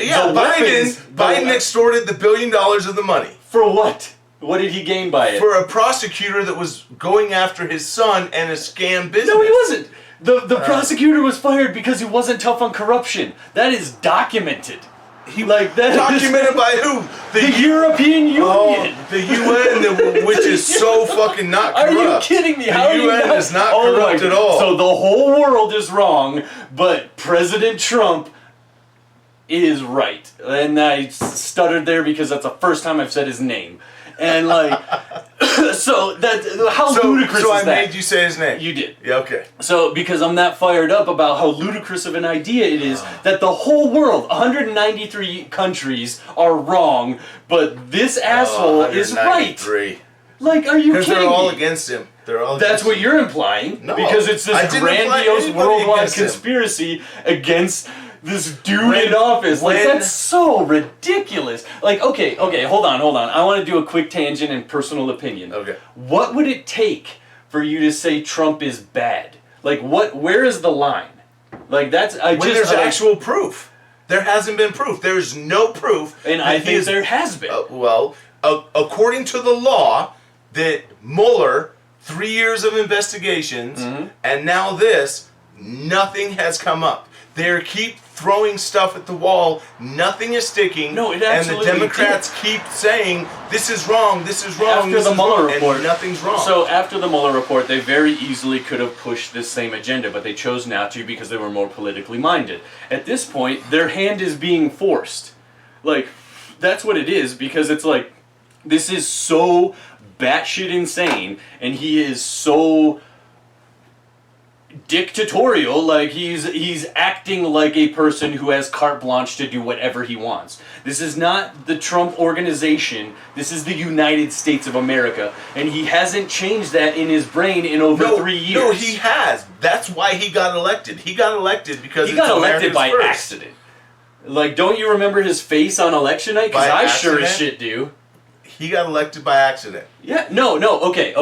Speaker 2: yeah, Biden extorted the $1 billion of the money.
Speaker 3: For what? What did he gain by it?
Speaker 2: For a prosecutor that was going after his son and a scam business.
Speaker 3: No, he wasn't. The prosecutor was fired because he wasn't tough on corruption. That is documented.
Speaker 2: Documented by who?
Speaker 3: The European Union.
Speaker 2: Oh, the UN, which is so fucking not corrupt.
Speaker 3: Are you kidding me?
Speaker 2: The UN is not corrupt at all.
Speaker 3: So the whole world is wrong, but President Trump is right. And I stuttered there because that's the first time I've said his name. And so ludicrous
Speaker 2: so
Speaker 3: is that?
Speaker 2: I made you say his name.
Speaker 3: You did.
Speaker 2: Yeah, okay.
Speaker 3: So because I'm that fired up about how ludicrous of an idea it is that the whole world, 193 countries, are wrong, but this asshole is right. Like, are you kidding me?
Speaker 2: Because they're all against him.
Speaker 3: That's what you're implying.
Speaker 2: No,
Speaker 3: because it's this grandiose worldwide conspiracy against this dude in office. Like, that's so ridiculous. Like, okay, hold on. I want to do a quick tangent and personal opinion.
Speaker 2: Okay.
Speaker 3: What would it take for you to say Trump is bad? Like, where is the line? Like, there's
Speaker 2: actual proof. There hasn't been proof. There's no proof.
Speaker 3: And I think there has been.
Speaker 2: According to the law, that Mueller, 3 years of investigations, and now this, nothing has come up. They keep throwing stuff at the wall. Nothing is sticking.
Speaker 3: No, it absolutely
Speaker 2: and the Democrats keep saying, this is wrong, this is wrong,
Speaker 3: after the Mueller report,
Speaker 2: and nothing's wrong.
Speaker 3: So after the Mueller report, they very easily could have pushed this same agenda, but they chose not to because they were more politically minded. At this point, their hand is being forced. Like, that's what it is, because it's like, this is so batshit insane, and he is so dictatorial. Like, he's acting like a person who has carte blanche to do whatever he wants. This is not the Trump organization. This is the United States of America, and he hasn't changed that in his brain in over 3 years.
Speaker 2: No, he has. That's why he got elected. He got elected because
Speaker 3: he got elected by accident. Like, don't you remember his face on election night? Because I sure as shit do.
Speaker 2: He got elected by accident.
Speaker 3: Yeah, no, okay.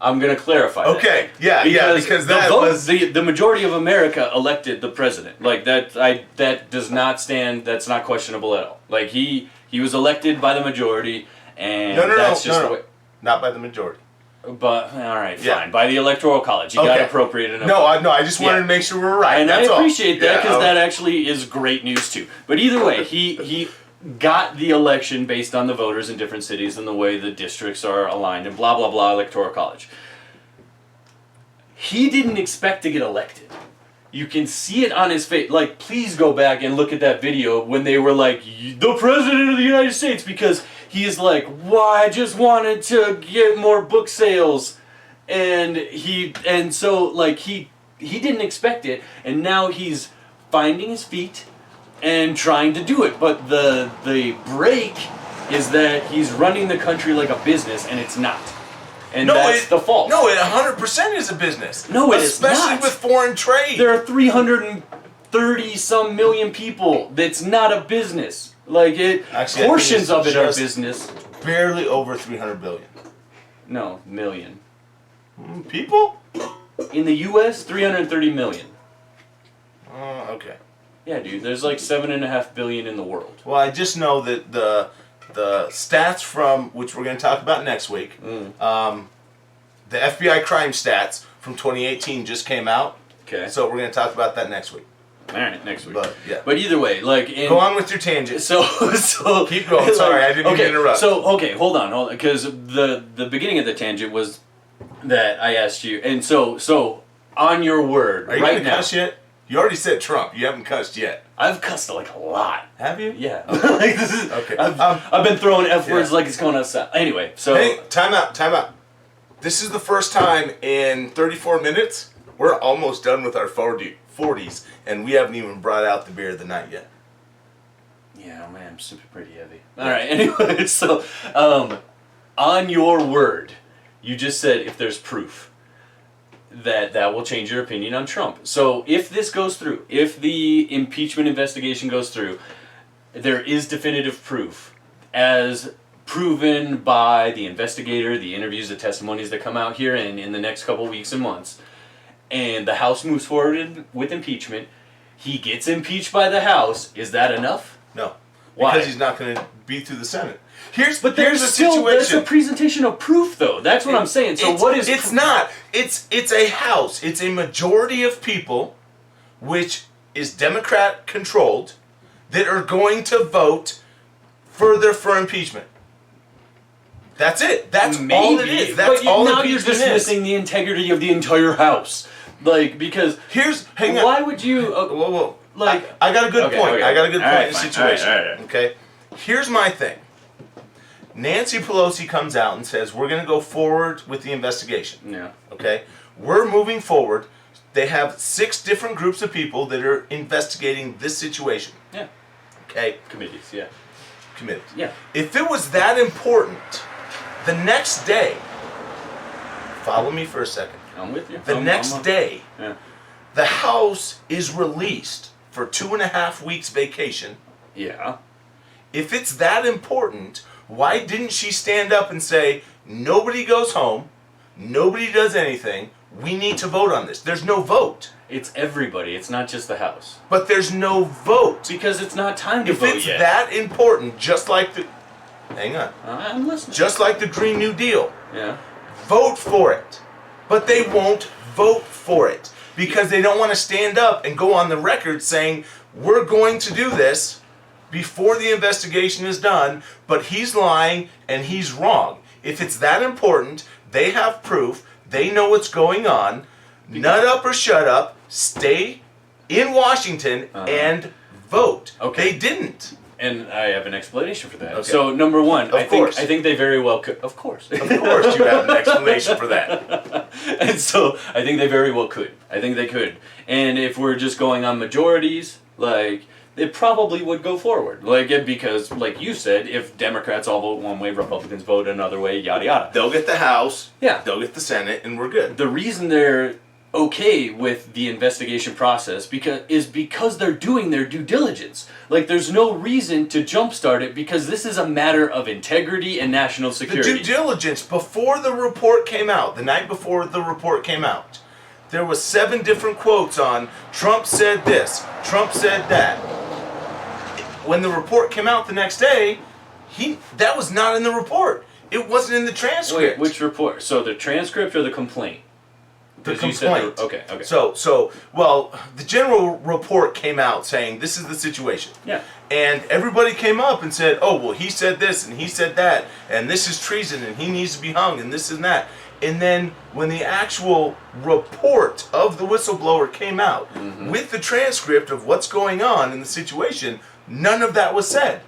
Speaker 3: I'm going to clarify that.
Speaker 2: Okay, because that was...
Speaker 3: The majority of America elected the president. Like, that does not stand, that's not questionable at all. Like, he was elected by the majority, and that's just the way...
Speaker 2: Not by the majority.
Speaker 3: But, alright, fine. By the Electoral College. He got appropriate enough.
Speaker 2: No, I just wanted to make sure we're right.
Speaker 3: And
Speaker 2: that's
Speaker 3: I appreciate that, because that
Speaker 2: was...
Speaker 3: actually is great news, too. But either way, he got the election based on the voters in different cities and the way the districts are aligned and blah, blah, blah, Electoral College. He didn't expect to get elected. You can see it on his face. Like, please go back and look at that video when they were like, the President of the United States, because he is like, why, I just wanted to get more book sales. And so, like, he didn't expect it, and now he's finding his feet and trying to do it. But the break is that he's running the country like a business, and it's not. And that's the fault.
Speaker 2: No, it 100% is a business.
Speaker 3: No, it is not.
Speaker 2: Especially with foreign trade.
Speaker 3: There are 330-some million people. That's not a business. Like, portions of it are business.
Speaker 2: Barely over 300 billion.
Speaker 3: No, million.
Speaker 2: People?
Speaker 3: In the U.S., 330 million.
Speaker 2: Okay.
Speaker 3: Yeah, dude, there's like 7.5 billion in the world.
Speaker 2: Well, I just know that the stats from, which we're going to talk about next week, the FBI crime stats from 2018 just came out.
Speaker 3: Okay.
Speaker 2: So we're going to talk about that next week.
Speaker 3: All right, next week.
Speaker 2: But, yeah.
Speaker 3: But either way, like...
Speaker 2: Go on with your tangent.
Speaker 3: So
Speaker 2: keep going. Sorry, I didn't mean to interrupt.
Speaker 3: So, okay, hold on. Because the beginning of the tangent was that I asked you. And so on your word,
Speaker 2: Are you
Speaker 3: right
Speaker 2: going to cuss yet? You already said Trump. You haven't cussed yet.
Speaker 3: I've cussed like a lot.
Speaker 2: Have you?
Speaker 3: Yeah. Like, this is,
Speaker 2: Okay.
Speaker 3: I've been throwing F words like it's going outside. Anyway, so...
Speaker 2: Hey, time out. This is the first time in 34 minutes we're almost done with our 40s, and we haven't even brought out the beer of the night yet.
Speaker 3: Yeah, man, I'm super pretty heavy. All right, anyway, so on your word, you just said if there's proof that will change your opinion on Trump. So if this goes through, if the impeachment investigation goes through, there is definitive proof as proven by the investigator, the interviews, the testimonies that come out here and in the next couple weeks and months, and the House moves forward with impeachment, he gets impeached by the House. Is that enough?
Speaker 2: No.
Speaker 3: Why?
Speaker 2: Because he's not going to be through the Senate. Here's
Speaker 3: But
Speaker 2: the situation.
Speaker 3: That's a presentation of proof, though. That's what I'm saying. So what is...
Speaker 2: It's not. It's a House. It's a majority of people, which is Democrat-controlled, that are going to vote further for impeachment. That's it. That's all it is. That's all
Speaker 3: now you're
Speaker 2: impeachment
Speaker 3: dismissing the integrity of the entire House. Like, because...
Speaker 2: Hang on.
Speaker 3: Why would you...
Speaker 2: Whoa.
Speaker 3: Like...
Speaker 2: I got a good point.
Speaker 3: Okay.
Speaker 2: I got a good point in the
Speaker 3: Fine.
Speaker 2: situation.
Speaker 3: All right.
Speaker 2: Okay? Here's my thing. Nancy Pelosi comes out and says, we're going to go forward with the investigation.
Speaker 3: Yeah.
Speaker 2: Okay? We're moving forward. They have 6 different groups of people that are investigating this situation.
Speaker 3: Yeah.
Speaker 2: Okay?
Speaker 3: Committees, yeah.
Speaker 2: Committed.
Speaker 3: Yeah.
Speaker 2: If it was that important, the next day, follow me for a second.
Speaker 3: I'm with you.
Speaker 2: The next day,
Speaker 3: Yeah.
Speaker 2: the House is released for 2.5 weeks vacation.
Speaker 3: Yeah.
Speaker 2: If it's that important, why didn't she stand up and say, nobody goes home, nobody does anything, we need to vote on this? There's no vote.
Speaker 3: It's everybody. It's not just the House.
Speaker 2: But there's no vote.
Speaker 3: Because it's not time to
Speaker 2: If
Speaker 3: vote
Speaker 2: it's
Speaker 3: yet.
Speaker 2: that important, just like the... Hang on.
Speaker 3: I'm listening.
Speaker 2: Just like the Green New Deal.
Speaker 3: Yeah.
Speaker 2: Vote for it. But they won't vote for it. Because they don't want to stand up and go on the record saying, we're going to do this before the investigation is done, but he's lying and he's wrong. If it's that important, they have proof, they know what's going on, nut up or shut up, stay in Washington and vote.
Speaker 3: Okay.
Speaker 2: They didn't.
Speaker 3: And I have an explanation for that.
Speaker 2: Okay.
Speaker 3: So, number one,
Speaker 2: Of course.
Speaker 3: I think they very well could. Of course.
Speaker 2: Of course you have an explanation for that.
Speaker 3: And so, I think they very well could. I think they could. And if we're just going on majorities, like, it probably would go forward. Like, because, like you said, if Democrats all vote one way, Republicans vote another way, yada yada.
Speaker 2: They'll get the House,
Speaker 3: Yeah.
Speaker 2: they'll get the Senate, and we're good.
Speaker 3: The reason they're okay with the investigation process because they're doing their due diligence. Like, there's no reason to jumpstart it because this is a matter of integrity and national
Speaker 2: The
Speaker 3: security.
Speaker 2: due diligence, before the report came out, the night before the report came out, there was 7 different quotes on Trump said this, Trump said that. When the report came out the next day, that was not in the report. It wasn't in the transcript.
Speaker 3: Wait, which report? So the transcript or the complaint?
Speaker 2: The
Speaker 3: 'Cause you said
Speaker 2: complaint.
Speaker 3: okay.
Speaker 2: Well, the general report came out saying this is the situation.
Speaker 3: Yeah.
Speaker 2: And everybody came up and said, oh, well, he said this and he said that, and this is treason and he needs to be hung and this and that. And then when the actual report of the whistleblower came out with the transcript of what's going on in the situation, none of that was said.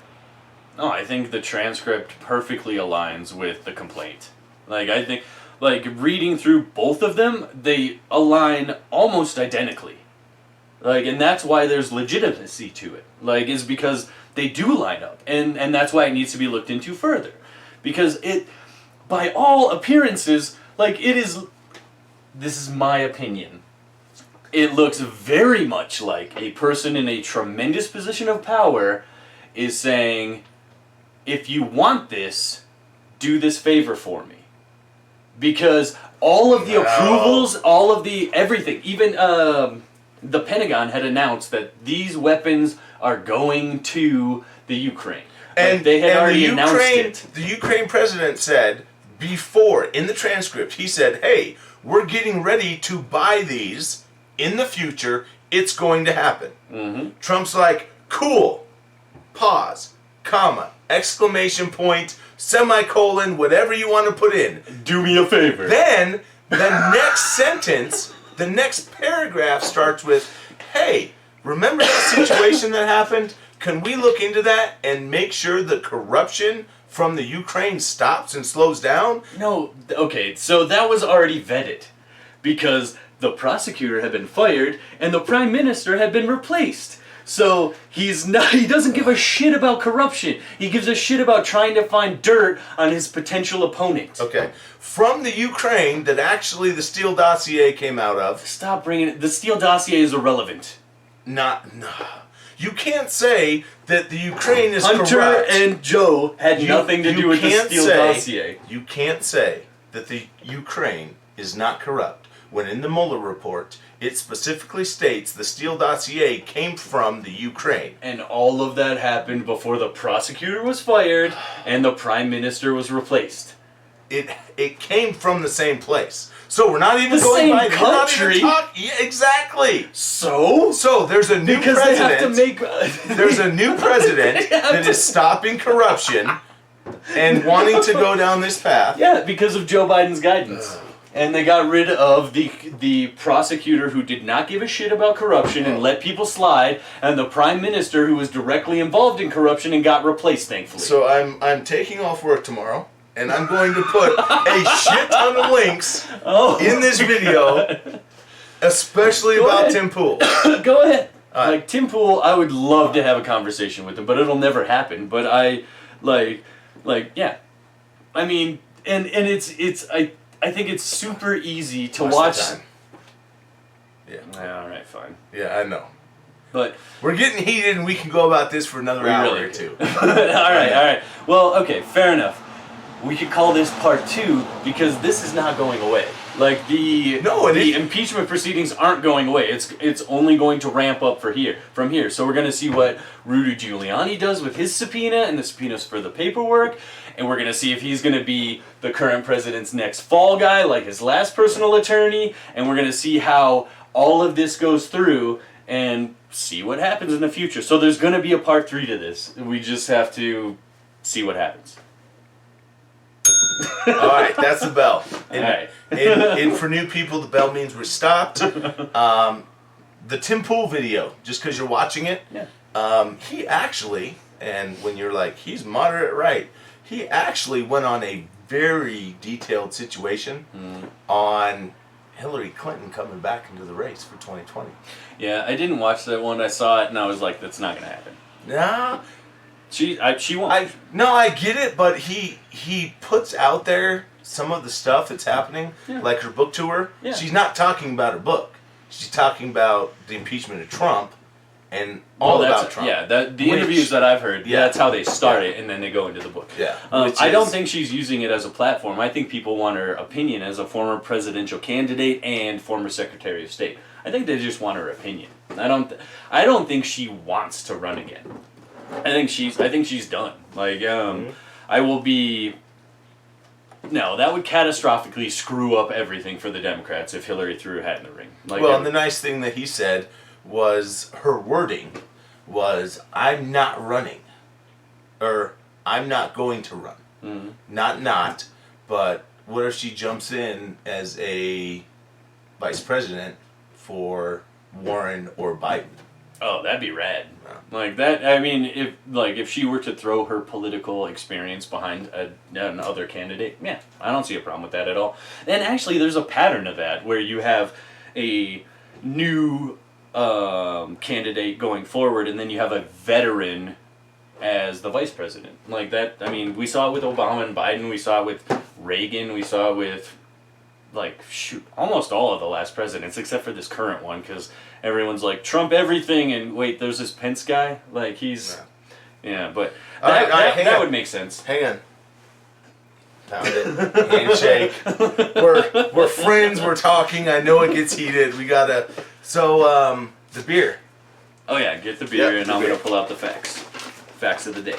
Speaker 3: No, I think the transcript perfectly aligns with the complaint. Like, I think, like, reading through both of them, they align almost identically. Like, and that's why there's legitimacy to it. Like, is because they do line up. And that's why it needs to be looked into further. Because it, by all appearances, like, it is, this is my opinion, it looks very much like a person in a tremendous position of power is saying, if you want this, do this favor for me. Because all of the approvals, all of the everything, even the Pentagon had announced that these weapons are going to the Ukraine.
Speaker 2: And
Speaker 3: they had already announced it.
Speaker 2: The Ukraine president said before, in the transcript, he said, hey, we're getting ready to buy these in the future, it's going to happen.
Speaker 3: Mm-hmm.
Speaker 2: Trump's like, cool, pause, comma, exclamation point, semicolon, whatever you want to put in.
Speaker 3: Do me a favor.
Speaker 2: Then, the next sentence, the next paragraph starts with, hey, remember that situation that happened? Can we look into that and make sure the corruption from the Ukraine stops and slows down?
Speaker 3: No, okay, so that was already vetted. Because the prosecutor had been fired and the prime minister had been replaced. So he doesn't give a shit about corruption. He gives a shit about trying to find dirt on his potential opponent.
Speaker 2: Okay. From the Ukraine that actually the Steele dossier came out of.
Speaker 3: Stop bringing it. The Steele dossier is irrelevant.
Speaker 2: No. You can't say that the Ukraine is
Speaker 3: Hunter
Speaker 2: corrupt.
Speaker 3: and Joe had nothing to do with the Steele dossier.
Speaker 2: You can't say that the Ukraine is not corrupt when in the Mueller report it specifically states the Steele dossier came from the Ukraine.
Speaker 3: And all of that happened before the prosecutor was fired and the prime minister was replaced.
Speaker 2: It came from the same place. So we're not even
Speaker 3: The
Speaker 2: going
Speaker 3: same
Speaker 2: by
Speaker 3: country?
Speaker 2: Yeah, exactly.
Speaker 3: So
Speaker 2: There's a new
Speaker 3: because
Speaker 2: president.
Speaker 3: they have to make.
Speaker 2: There's a new president that is stopping corruption and wanting to go down this path.
Speaker 3: Yeah, because of Joe Biden's guidance. And they got rid of the prosecutor who did not give a shit about corruption and let people slide, and the prime minister who was directly involved in corruption and got replaced, thankfully.
Speaker 2: So I'm taking off work tomorrow, and I'm going to put a shit ton of links in this video, especially about
Speaker 3: ahead.
Speaker 2: Tim Pool.
Speaker 3: Go ahead.
Speaker 2: Right.
Speaker 3: Like Tim Pool, I would love to have a conversation with him, but it'll never happen. But I yeah. I mean, and I think it's super easy to watch. Yeah. All right, fine.
Speaker 2: Yeah, I know.
Speaker 3: But
Speaker 2: we're getting heated, and we can go about this for another hour or two.
Speaker 3: all right. Well, okay, fair enough. We could call this part 2 because this is not going away. Like the impeachment proceedings aren't going away. It's only going to ramp up from here. So we're going to see what Rudy Giuliani does with his subpoena and the subpoenas for the paperwork, and we're going to see if he's going to be the current president's next fall guy, like his last personal attorney, and we're going to see how all of this goes through and see what happens in the future. So there's going to be a part 3 to this. We just have to see what happens.
Speaker 2: Alright, that's the bell.
Speaker 3: Alright.
Speaker 2: And for new people, the bell means we're stopped. The Tim Pool video, just because you're watching it, he actually, and when you're like, he's moderate right, he actually went on a very detailed situation on Hillary Clinton coming back into the race for 2020.
Speaker 3: Yeah, I didn't watch that one. I saw it and I was like, that's not going to happen.
Speaker 2: Nah.
Speaker 3: She won't.
Speaker 2: I get it, but he puts out there some of the stuff that's happening, like her book tour.
Speaker 3: Yeah.
Speaker 2: She's not talking about her book. She's talking about the impeachment of Trump and all about Trump.
Speaker 3: Yeah, the interviews that I've heard, that's how they start it, and then they go into the book.
Speaker 2: Yeah.
Speaker 3: I don't think she's using it as a platform. I think people want her opinion as a former presidential candidate and former Secretary of State. I think they just want her opinion. I don't think she wants to run again. I think she's done. Like, I will be. No, that would catastrophically screw up everything for the Democrats if Hillary threw a hat in the ring. Like,
Speaker 2: well, and the nice thing that he said was her wording was, "I'm not running," or "I'm not going to run."
Speaker 3: Mm-hmm.
Speaker 2: Not, but what if she jumps in as a vice president for Warren or Biden?
Speaker 3: Oh, that'd be rad. Like that. I mean, if she were to throw her political experience behind another candidate, yeah, I don't see a problem with that at all. And actually, there's a pattern of that where you have a new candidate going forward, and then you have a veteran as the vice president. Like that. I mean, we saw it with Obama and Biden. We saw it with Reagan. We saw it with almost all of the last presidents, except for this current one, because everyone's like, Trump everything, and wait, there's this Pence guy, like he's, but that would make sense.
Speaker 2: Hang on. Found it. Handshake. We're friends, we're talking, I know it gets heated, we gotta, the beer.
Speaker 3: Oh yeah, get the beer, and I'm gonna pull out the facts of the day.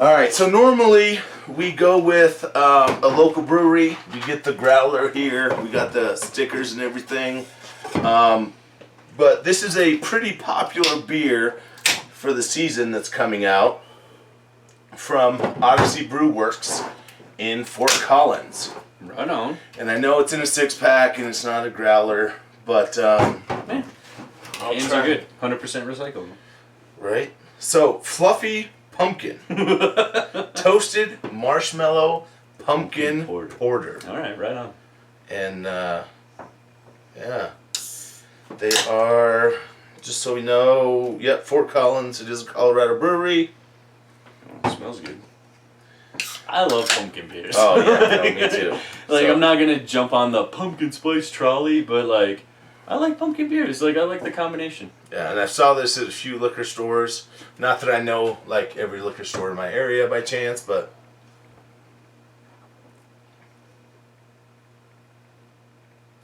Speaker 2: All right, so normally we go with a local brewery. We get the growler here. We got the stickers and everything. But this is a pretty popular beer for the season that's coming out from Odyssey Brew Works in Fort Collins.
Speaker 3: Right on.
Speaker 2: And I know it's in a 6-pack and it's not a growler, but
Speaker 3: Man, cans are good. 100% recyclable.
Speaker 2: Right? So, fluffy pumpkin. Toasted marshmallow pumpkin porter.
Speaker 3: All right, right on.
Speaker 2: And, yeah. They are, just so we know, yep, Fort Collins. It is a Colorado brewery.
Speaker 3: Oh, it smells good. I love pumpkin beers.
Speaker 2: Oh, yeah, no, me too.
Speaker 3: Like,
Speaker 2: So-
Speaker 3: I'm not going to jump on the pumpkin spice trolley, but, like, I like pumpkin beers. Like, I like the combination.
Speaker 2: Yeah, and I saw this at a few liquor stores. Not that I know, like, every liquor store in my area by chance, but...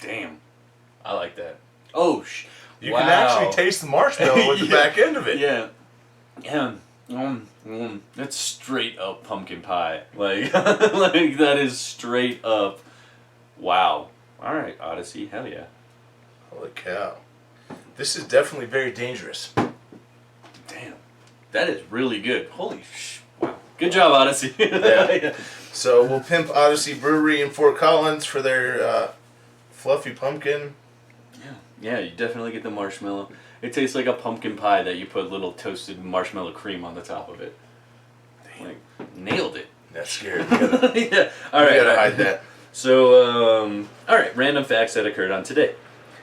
Speaker 3: Damn. I like that. Oh,
Speaker 2: You
Speaker 3: wow.
Speaker 2: can actually taste the marshmallow at the
Speaker 3: Yeah.
Speaker 2: back end of it.
Speaker 3: Yeah. Yeah. That's straight up pumpkin pie. Like, like that is straight up. Wow. All right, Odyssey. Hell yeah.
Speaker 2: Holy cow. This is definitely very dangerous.
Speaker 3: Damn. That is really good. Holy wow. Good job, Odyssey.
Speaker 2: Yeah. So we'll pimp Odyssey Brewery in Fort Collins for their fluffy pumpkin.
Speaker 3: Yeah, you definitely get the marshmallow. It tastes like a pumpkin pie that you put little toasted marshmallow cream on the top of it. Like, nailed it.
Speaker 2: That's scary. You gotta,
Speaker 3: Yeah. All right.
Speaker 2: you gotta hide that.
Speaker 3: So, all right. Random facts that occurred on today.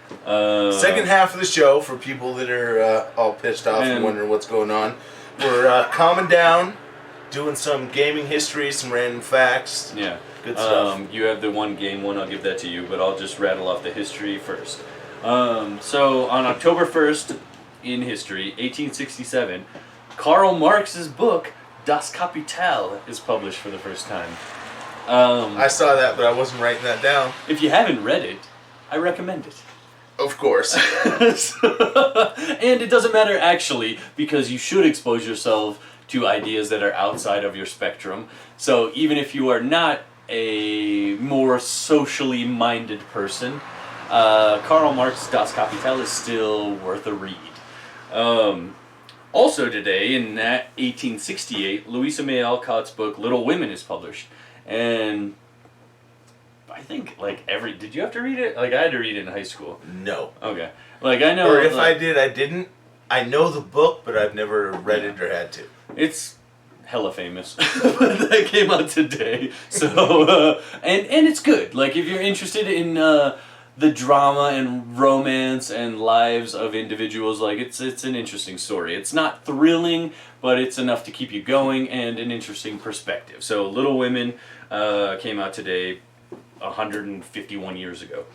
Speaker 2: Second half of the show, for people that are all pissed off and wondering what's going on, we're calming down, doing some gaming history, some random facts.
Speaker 3: Yeah.
Speaker 2: Good stuff.
Speaker 3: You have the one game one, I'll give that to you, but I'll just rattle off the history first. So on October 1st in history, 1867, Karl Marx's book Das Kapital is published for the first time.
Speaker 2: I saw that, but I wasn't writing that down.
Speaker 3: If you haven't read it, I recommend it.
Speaker 2: Of course.
Speaker 3: And it doesn't matter actually, because you should expose yourself to ideas that are outside of your spectrum. So even if you are not a more socially minded person, Karl Marx's Das Kapital is still worth a read. Also today, in 1868, Louisa May Alcott's book Little Women is published. And I think, like, did you have to read it? Like, I had to read it in high school.
Speaker 2: No.
Speaker 3: Okay. Like, I know...
Speaker 2: Or if
Speaker 3: like,
Speaker 2: I did, I didn't. I know the book, but I've never read it or had to.
Speaker 3: It's hella famous. That came out today. So, and it's good. Like, if you're interested in the drama and romance and lives of individuals, like, it's an interesting story. It's not thrilling, but it's enough to keep you going and an interesting perspective. So, Little Women came out today 151 years ago.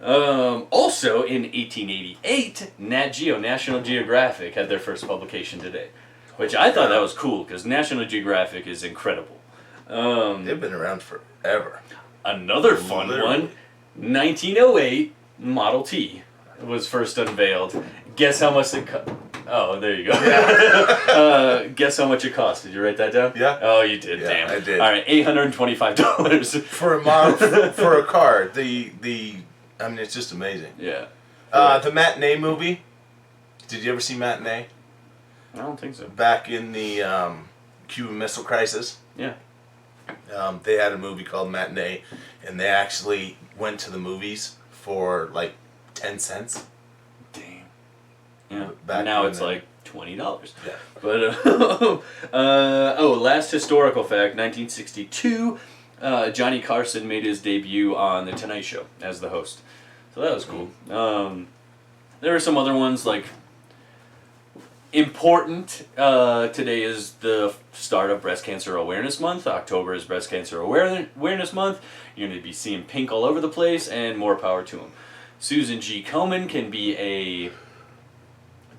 Speaker 3: Also, in 1888, Nat Geo, National Geographic, had their first publication today. Which I thought that was cool, because National Geographic is incredible.
Speaker 2: They've been around forever.
Speaker 3: Another fun one, 1908 Model T was first unveiled. Guess how much it cost? Oh, there you go.
Speaker 2: Yeah.
Speaker 3: Guess how much it cost? Did you write that down?
Speaker 2: Yeah.
Speaker 3: Oh, you did.
Speaker 2: Yeah,
Speaker 3: Damn.
Speaker 2: I did.
Speaker 3: All right, $825.
Speaker 2: For a model, for a car, I mean, it's just amazing.
Speaker 3: Yeah.
Speaker 2: The Matinee movie. Did you ever see Matinee?
Speaker 3: I don't think so.
Speaker 2: Back in the Cuban Missile Crisis.
Speaker 3: Yeah.
Speaker 2: They had a movie called Matinee, and they actually went to the movies for like 10 cents.
Speaker 3: Damn. Yeah.
Speaker 2: Back
Speaker 3: Now
Speaker 2: when
Speaker 3: it's
Speaker 2: they-
Speaker 3: like $20.
Speaker 2: Yeah.
Speaker 3: But last historical fact, 1962, Johnny Carson made his debut on The Tonight Show as the host. So that was cool. There were some other ones, like, important. Today is the start of Breast Cancer Awareness Month. October is Breast Cancer Awareness Month. You're going to be seeing pink all over the place, and more power to them. Susan G. Komen can be a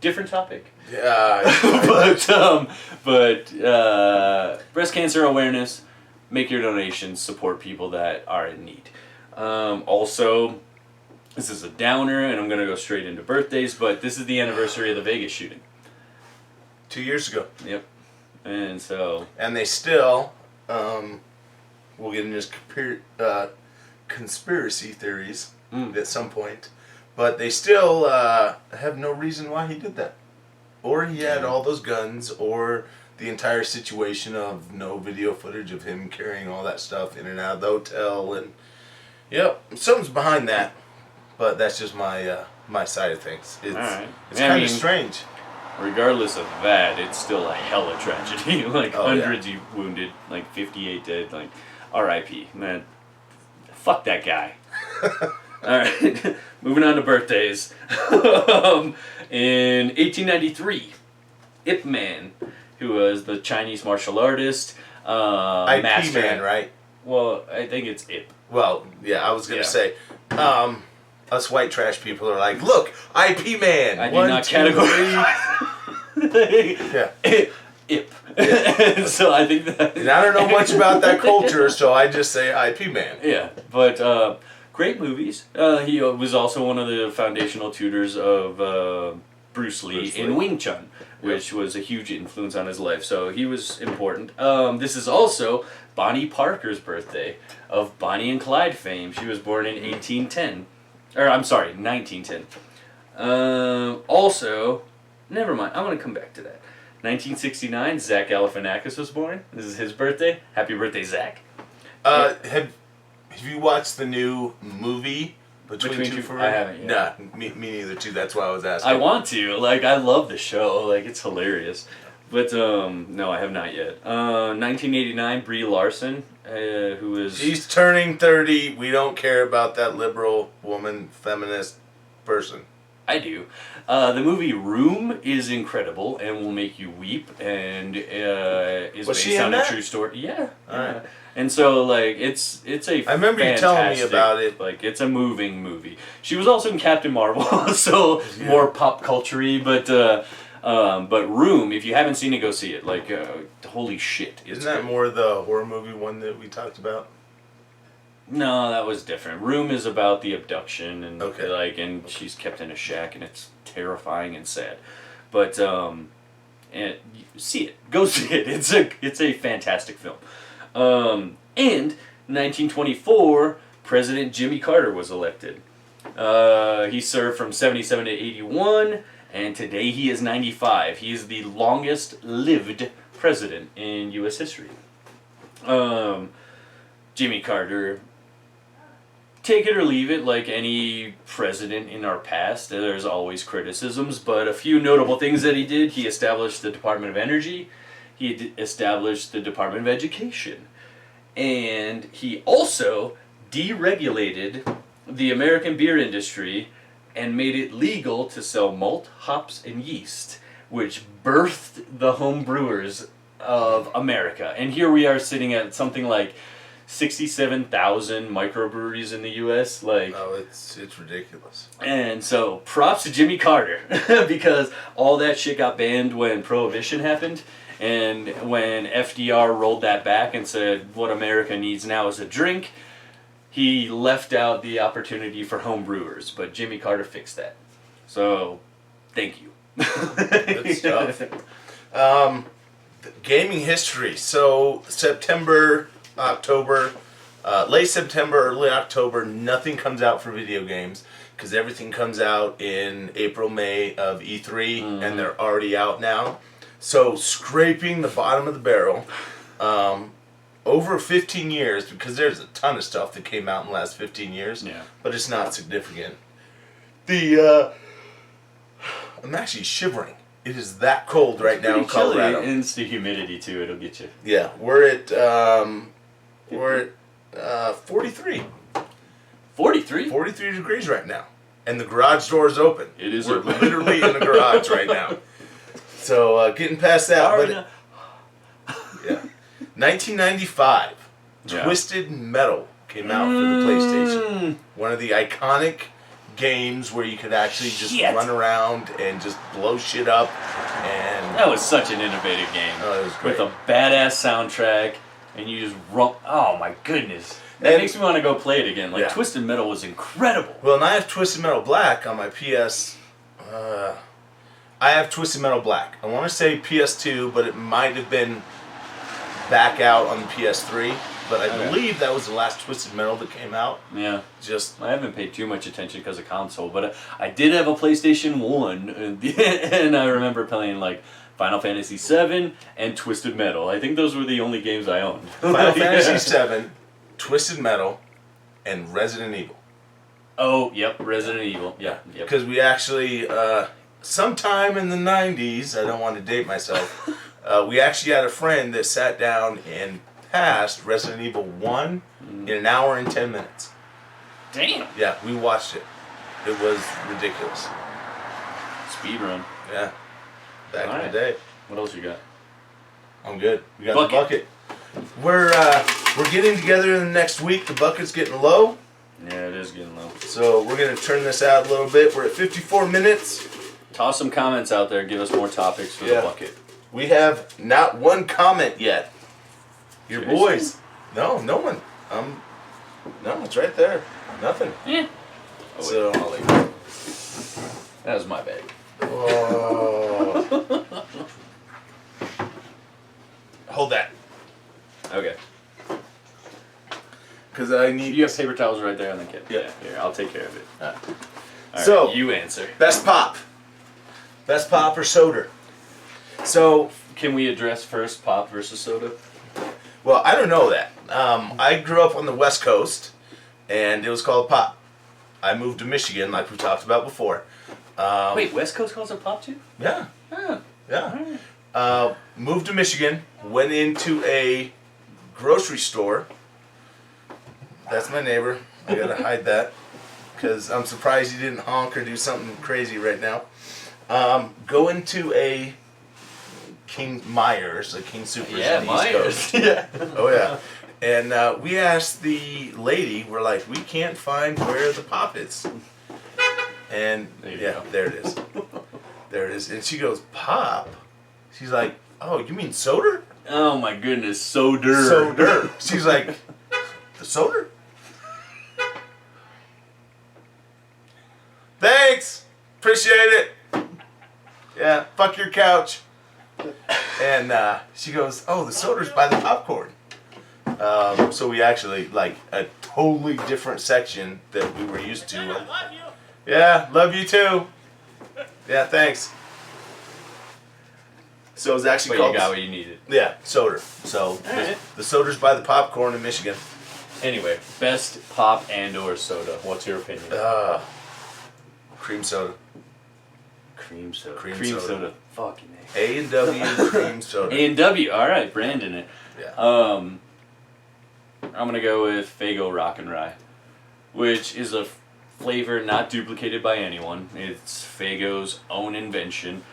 Speaker 3: different topic.
Speaker 2: Yeah.
Speaker 3: but breast cancer awareness, make your donations, support people that are in need. Also, this is a downer, and I'm going to go straight into birthdays, but this is the anniversary of the Vegas shooting.
Speaker 2: 2 years ago.
Speaker 3: Yep. And so...
Speaker 2: And they still, we'll get into conspiracy theories at some point, but they still have no reason why he did that. Or he had all those guns, or the entire situation of no video footage of him carrying all that stuff in and out of the hotel, and something's behind that. But that's just my side of things. It's it's kind of strange.
Speaker 3: Regardless of that, it's still a hella tragedy. Like hundreds wounded, like 58 dead. Like R.I.P. Man, fuck that guy. All right, moving on to birthdays. In 1893, Ip Man, who was the Chinese martial artist, master.
Speaker 2: Man, right?
Speaker 3: Well, I think it's Ip.
Speaker 2: Well, yeah, I was gonna say, us white trash people are like, look, IP Man.
Speaker 3: I do not categorize. Ip. So I think that.
Speaker 2: And I don't know much about that culture, so I just say IP Man.
Speaker 3: Yeah, but great movies. He was also one of the foundational tutors of Bruce Lee in Wing Chun, which was a huge influence on his life. So he was important. This is also Bonnie Parker's birthday, of Bonnie and Clyde fame. She was born in 1910. Or, I'm sorry, 1910. Also, never mind, I'm going to come back to that. 1969, Zach Galifianakis was born. This is his birthday. Happy birthday, Zach.
Speaker 2: Have you watched the new movie Between Two Ferns?
Speaker 3: I haven't yet.
Speaker 2: Nah, me neither too. That's why I was asking.
Speaker 3: I want to. Like, I love the show. Like, it's hilarious. But, no, I have not yet. 1989, Brie Larson, who is...
Speaker 2: She's turning 30. We don't care about that liberal woman, feminist person.
Speaker 3: I do. The movie Room is incredible and will make you weep, and is based on a true story. Yeah.
Speaker 2: Alright.
Speaker 3: And so, like, it's a
Speaker 2: I remember you telling me about it.
Speaker 3: Like, it's a moving movie. She was also in Captain Marvel, so more pop culture-y, but Room, if you haven't seen it, go see it. Like, holy shit.
Speaker 2: Isn't that more the horror movie one that we talked about?
Speaker 3: No, that was different. Room is about the abduction and and she's kept in a shack, and it's terrifying and sad. But and see it. Go see it. It's a fantastic film. And 1924, President Jimmy Carter was elected. He served from 77 to 81, and today he is 95. He is the longest lived president in U.S. history. Jimmy Carter, take it or leave it, like any president in our past, there's always criticisms, but a few notable things that he did: he established the Department of Energy, he established the Department of Education, and he also deregulated the American beer industry and made it legal to sell malt, hops, and yeast, which birthed the home brewers of America. And here we are sitting at something like 67,000 microbreweries in the U.S. Like,
Speaker 2: it's ridiculous.
Speaker 3: And so, props to Jimmy Carter, because all that shit got banned when Prohibition happened, and when FDR rolled that back and said what America needs now is a drink, he left out the opportunity for home brewers, but Jimmy Carter fixed that. So, thank you.
Speaker 2: Good stuff. Gaming history. So, October, late September, early October, nothing comes out for video games because everything comes out in April, May of E3, and they're already out now. So scraping the bottom of the barrel, over 15 years, because there's a ton of stuff that came out in the last 15 years, but it's not significant. I'm actually shivering. It is that cold right now in Colorado.
Speaker 3: And it's the humidity too, it'll get you.
Speaker 2: Yeah, we're at 43.
Speaker 3: 43?
Speaker 2: 43 degrees right now. And the garage door is open.
Speaker 3: It is
Speaker 2: We're
Speaker 3: open.
Speaker 2: literally in the garage right now. So, getting past that. Yeah. 1995. Twisted Metal came out for the PlayStation. One of the iconic games where you could actually just run around and just blow shit up. And
Speaker 3: that was such an innovative game.
Speaker 2: Oh, it was great.
Speaker 3: With a badass soundtrack, and you just run. Oh my goodness. That makes me want to go play it again. Like, Twisted Metal was incredible.
Speaker 2: Well, and I have Twisted Metal Black on my PS. I have Twisted Metal Black. I want to say PS2, but it might have been back out on the PS3. But I believe that was the last Twisted Metal that came out.
Speaker 3: Yeah.
Speaker 2: Just
Speaker 3: I haven't paid too much attention because of console, but I did have a PlayStation 1, and I remember playing like Final Fantasy VII and Twisted Metal. I think those were the only games I owned.
Speaker 2: Final Fantasy VII, Twisted Metal, and Resident Evil.
Speaker 3: Oh, yep, Resident Evil. Yeah, yep.
Speaker 2: Because we actually, sometime in the 90s, I don't want to date myself, we actually had a friend that sat down and passed Resident Evil 1 in an hour and 10 minutes.
Speaker 3: Damn.
Speaker 2: Yeah, we watched it. It was ridiculous.
Speaker 3: Speed run.
Speaker 2: Yeah. Back
Speaker 3: All
Speaker 2: in
Speaker 3: right.
Speaker 2: the day.
Speaker 3: What else you got?
Speaker 2: I'm good. We got the bucket. We're getting together in the next week. The bucket's getting low.
Speaker 3: Yeah, it is getting low.
Speaker 2: So we're going to turn this out a little bit. We're at 54 minutes.
Speaker 3: Toss some comments out there. Give us more topics for the bucket.
Speaker 2: We have not one comment yet. Your boys. No one. No, it's right there. Nothing.
Speaker 3: Yeah. Oh,
Speaker 2: So,
Speaker 3: that was my bag.
Speaker 2: Oh. Hold that.
Speaker 3: Okay.
Speaker 2: Because I need...
Speaker 3: You have paper towels right there on the kit.
Speaker 2: Yeah.
Speaker 3: Here, I'll take care of it. All right,
Speaker 2: So,
Speaker 3: you answer.
Speaker 2: Best pop. Best pop or soda? So...
Speaker 3: Can we address first pop versus soda?
Speaker 2: Well, I don't know that. I grew up on the West Coast, and it was called pop. I moved to Michigan, like we talked about before.
Speaker 3: Wait, West Coast calls it pop too?
Speaker 2: Yeah.
Speaker 3: Oh.
Speaker 2: Yeah. Moved to Michigan, went into a grocery store. That's my neighbor. I gotta hide that, because I'm surprised he didn't honk or do something crazy right now. Go into a King Myers, a King Supers in the East Coast.
Speaker 3: Yeah.
Speaker 2: Oh yeah. And we asked the lady, we're like, we can't find where the pop is. And there it is. There it is. And she goes, pop? She's like, oh, you mean soda?
Speaker 3: Oh my goodness, soda.
Speaker 2: Soda. She's like, the soda? Thanks. Appreciate it. Yeah, fuck your couch. And she goes, oh, the soda's by the popcorn. So we actually, like, a totally different section that we were used to.
Speaker 4: I love you.
Speaker 2: Yeah, love you too. Yeah, thanks. So it's actually
Speaker 3: But
Speaker 2: called...
Speaker 3: you got what you needed.
Speaker 2: Yeah, soda. So
Speaker 3: Alright.
Speaker 2: the soda's by the popcorn in Michigan.
Speaker 3: Anyway, best pop and or soda. What's your opinion?
Speaker 2: Cream soda.
Speaker 3: Cream soda.
Speaker 2: Cream
Speaker 3: soda.
Speaker 2: soda.
Speaker 3: Fucking
Speaker 2: A&W cream soda.
Speaker 3: A&W. All right, Brandon it.
Speaker 2: Yeah.
Speaker 3: I'm gonna go with Faygo Rock and Rye, which is a flavor not duplicated by anyone. It's Faygo's own invention.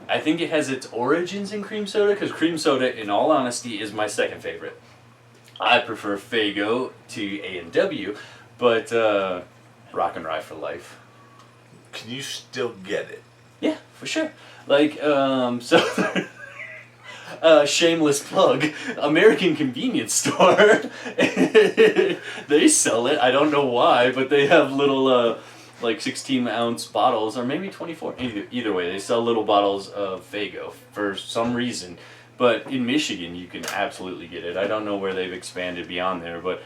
Speaker 3: I think it has its origins in cream soda, because cream soda, in all honesty, is my second favorite. I prefer Faygo to A&W, but Rock and Rye for life.
Speaker 2: Can you still get it?
Speaker 3: Yeah, for sure. Like, shameless plug, American Convenience Store. They sell it. I don't know why, but they have little, like 16-ounce bottles, or maybe 24. Either way, they sell little bottles of Faygo for some reason. But in Michigan, you can absolutely get it. I don't know where they've expanded beyond there, but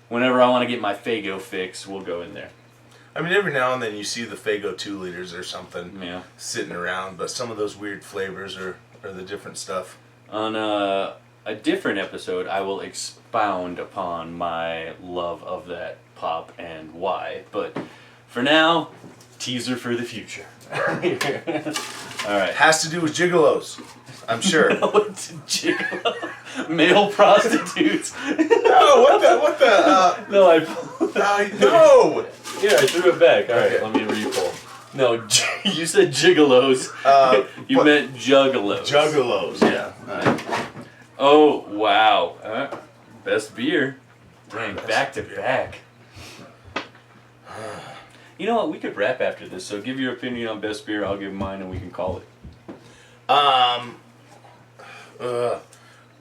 Speaker 3: whenever I want to get my Faygo fix, we'll go in there.
Speaker 2: I mean, every now and then you see the Faygo 2 liters or something sitting around, but some of those weird flavors are the different stuff.
Speaker 3: On a different episode, I will expound upon my love of that pop and why. But for now, teaser for the future. All right.
Speaker 2: Has to do with gigolos, I'm sure.
Speaker 3: No, it's a gigolo. Male prostitutes.
Speaker 2: No, what the?
Speaker 3: No,
Speaker 2: No.
Speaker 3: Here, I threw it back. All right,
Speaker 2: Okay.
Speaker 3: let me re-pull. No, you said gigolos. You
Speaker 2: but-
Speaker 3: meant juggalos.
Speaker 2: Juggalos, yeah.
Speaker 3: Oh, wow. Best beer. Dang,
Speaker 2: Best
Speaker 3: back to
Speaker 2: beer.
Speaker 3: back. You know what? We could wrap after this, so give your opinion on best beer, I'll give mine, and we can call it.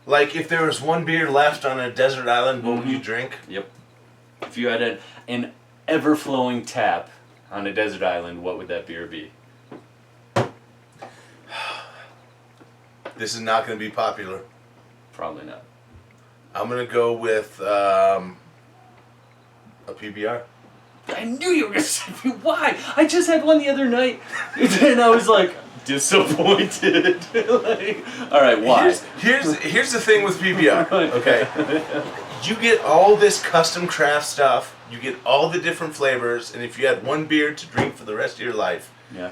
Speaker 2: Like if there was one beer left on a desert island, what would you drink?
Speaker 3: Yep. If you had an ever-flowing tap on a desert island, what would that beer be?
Speaker 2: This is not going to be popular.
Speaker 3: Probably not.
Speaker 2: I'm going to go with a PBR.
Speaker 3: I knew you were going to say why. I just had one the other night, and I was like disappointed. Like, all right, why?
Speaker 2: Here's the thing with PBR. Okay, you get all this custom craft stuff. You get all the different flavors, and if you had one beer to drink for the rest of your life,
Speaker 3: Yeah.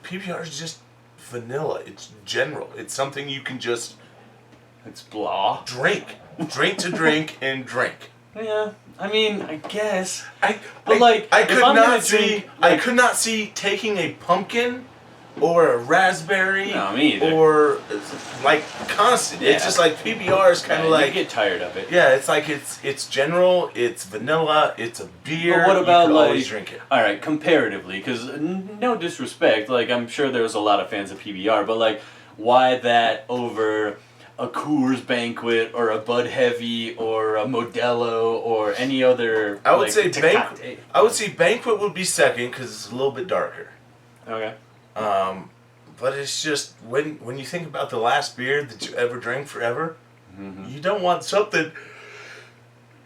Speaker 2: PBR is just vanilla. It's general. It's something you can just
Speaker 3: It's blah.
Speaker 2: drink to drink and drink.
Speaker 3: Yeah. I mean, I guess.
Speaker 2: I
Speaker 3: if
Speaker 2: could
Speaker 3: I'm
Speaker 2: not
Speaker 3: gonna
Speaker 2: see.
Speaker 3: drink,
Speaker 2: I could not see taking a pumpkin or a raspberry
Speaker 3: No, me either.
Speaker 2: or like constant.
Speaker 3: Yeah.
Speaker 2: It's just like PBR is kind of
Speaker 3: you
Speaker 2: like
Speaker 3: get tired of it.
Speaker 2: yeah. It's like it's general. It's vanilla. It's a beer.
Speaker 3: But what about
Speaker 2: you could
Speaker 3: like?
Speaker 2: always drink it.
Speaker 3: All right, comparatively, because no disrespect, like I'm sure there was a lot of fans of PBR, but like, why that over a Coors Banquet or a Bud Heavy or a Modelo or any other?
Speaker 2: I would
Speaker 3: like,
Speaker 2: say
Speaker 3: Tecate?
Speaker 2: Banquet. I would say Banquet would be second because it's a little bit darker.
Speaker 3: Okay.
Speaker 2: But it's just when you think about the last beer that you ever drank forever, you don't want something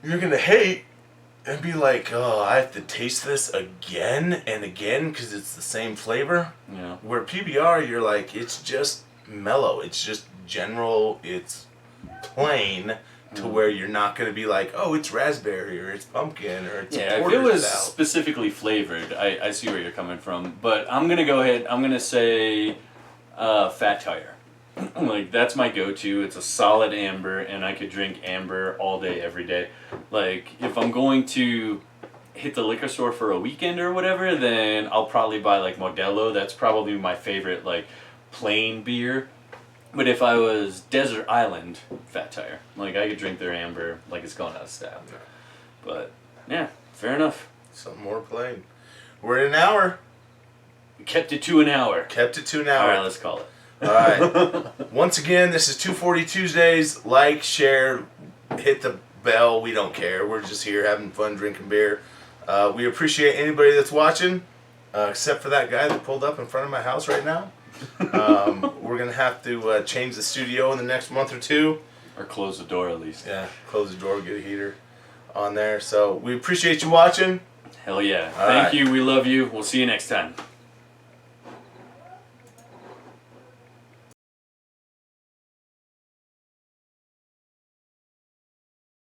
Speaker 2: you're gonna hate and be like, oh, I have to taste this again and again because it's the same flavor.
Speaker 3: Yeah.
Speaker 2: Where PBR, you're like, it's just mellow. It's just general. It's plain. To where you're not going to be like, oh, it's raspberry or it's pumpkin or it's
Speaker 3: Yeah, if
Speaker 2: porter
Speaker 3: it was
Speaker 2: stout.
Speaker 3: specifically flavored, I see where you're coming from. But I'm going to go ahead, I'm going to say Fat Tire. Like, that's my go-to. It's a solid amber, and I could drink amber all day, every day. Like, if I'm going to hit the liquor store for a weekend or whatever, then I'll probably buy, like, Modelo. That's probably my favorite, like, plain beer. But if I was Desert Island, Fat Tire. Like, I could drink their amber like it's going out of style. But, yeah, fair enough.
Speaker 2: Something more plain. We're at an hour.
Speaker 3: We kept it to an hour.
Speaker 2: Kept it to an hour.
Speaker 3: All right, let's call it.
Speaker 2: All right. Once again, this is 240 Tuesdays. Like, share, hit the bell. We don't care. We're just here having fun, drinking beer. We appreciate anybody that's watching, except for that guy that pulled up in front of my house right now. We're going to have to change the studio in the next month or two.
Speaker 3: Or close the door at least.
Speaker 2: Yeah, close the door, get a heater on there. So we appreciate you watching.
Speaker 3: Hell yeah.
Speaker 2: All
Speaker 3: Thank
Speaker 2: right.
Speaker 3: you. We love you. We'll see you next time.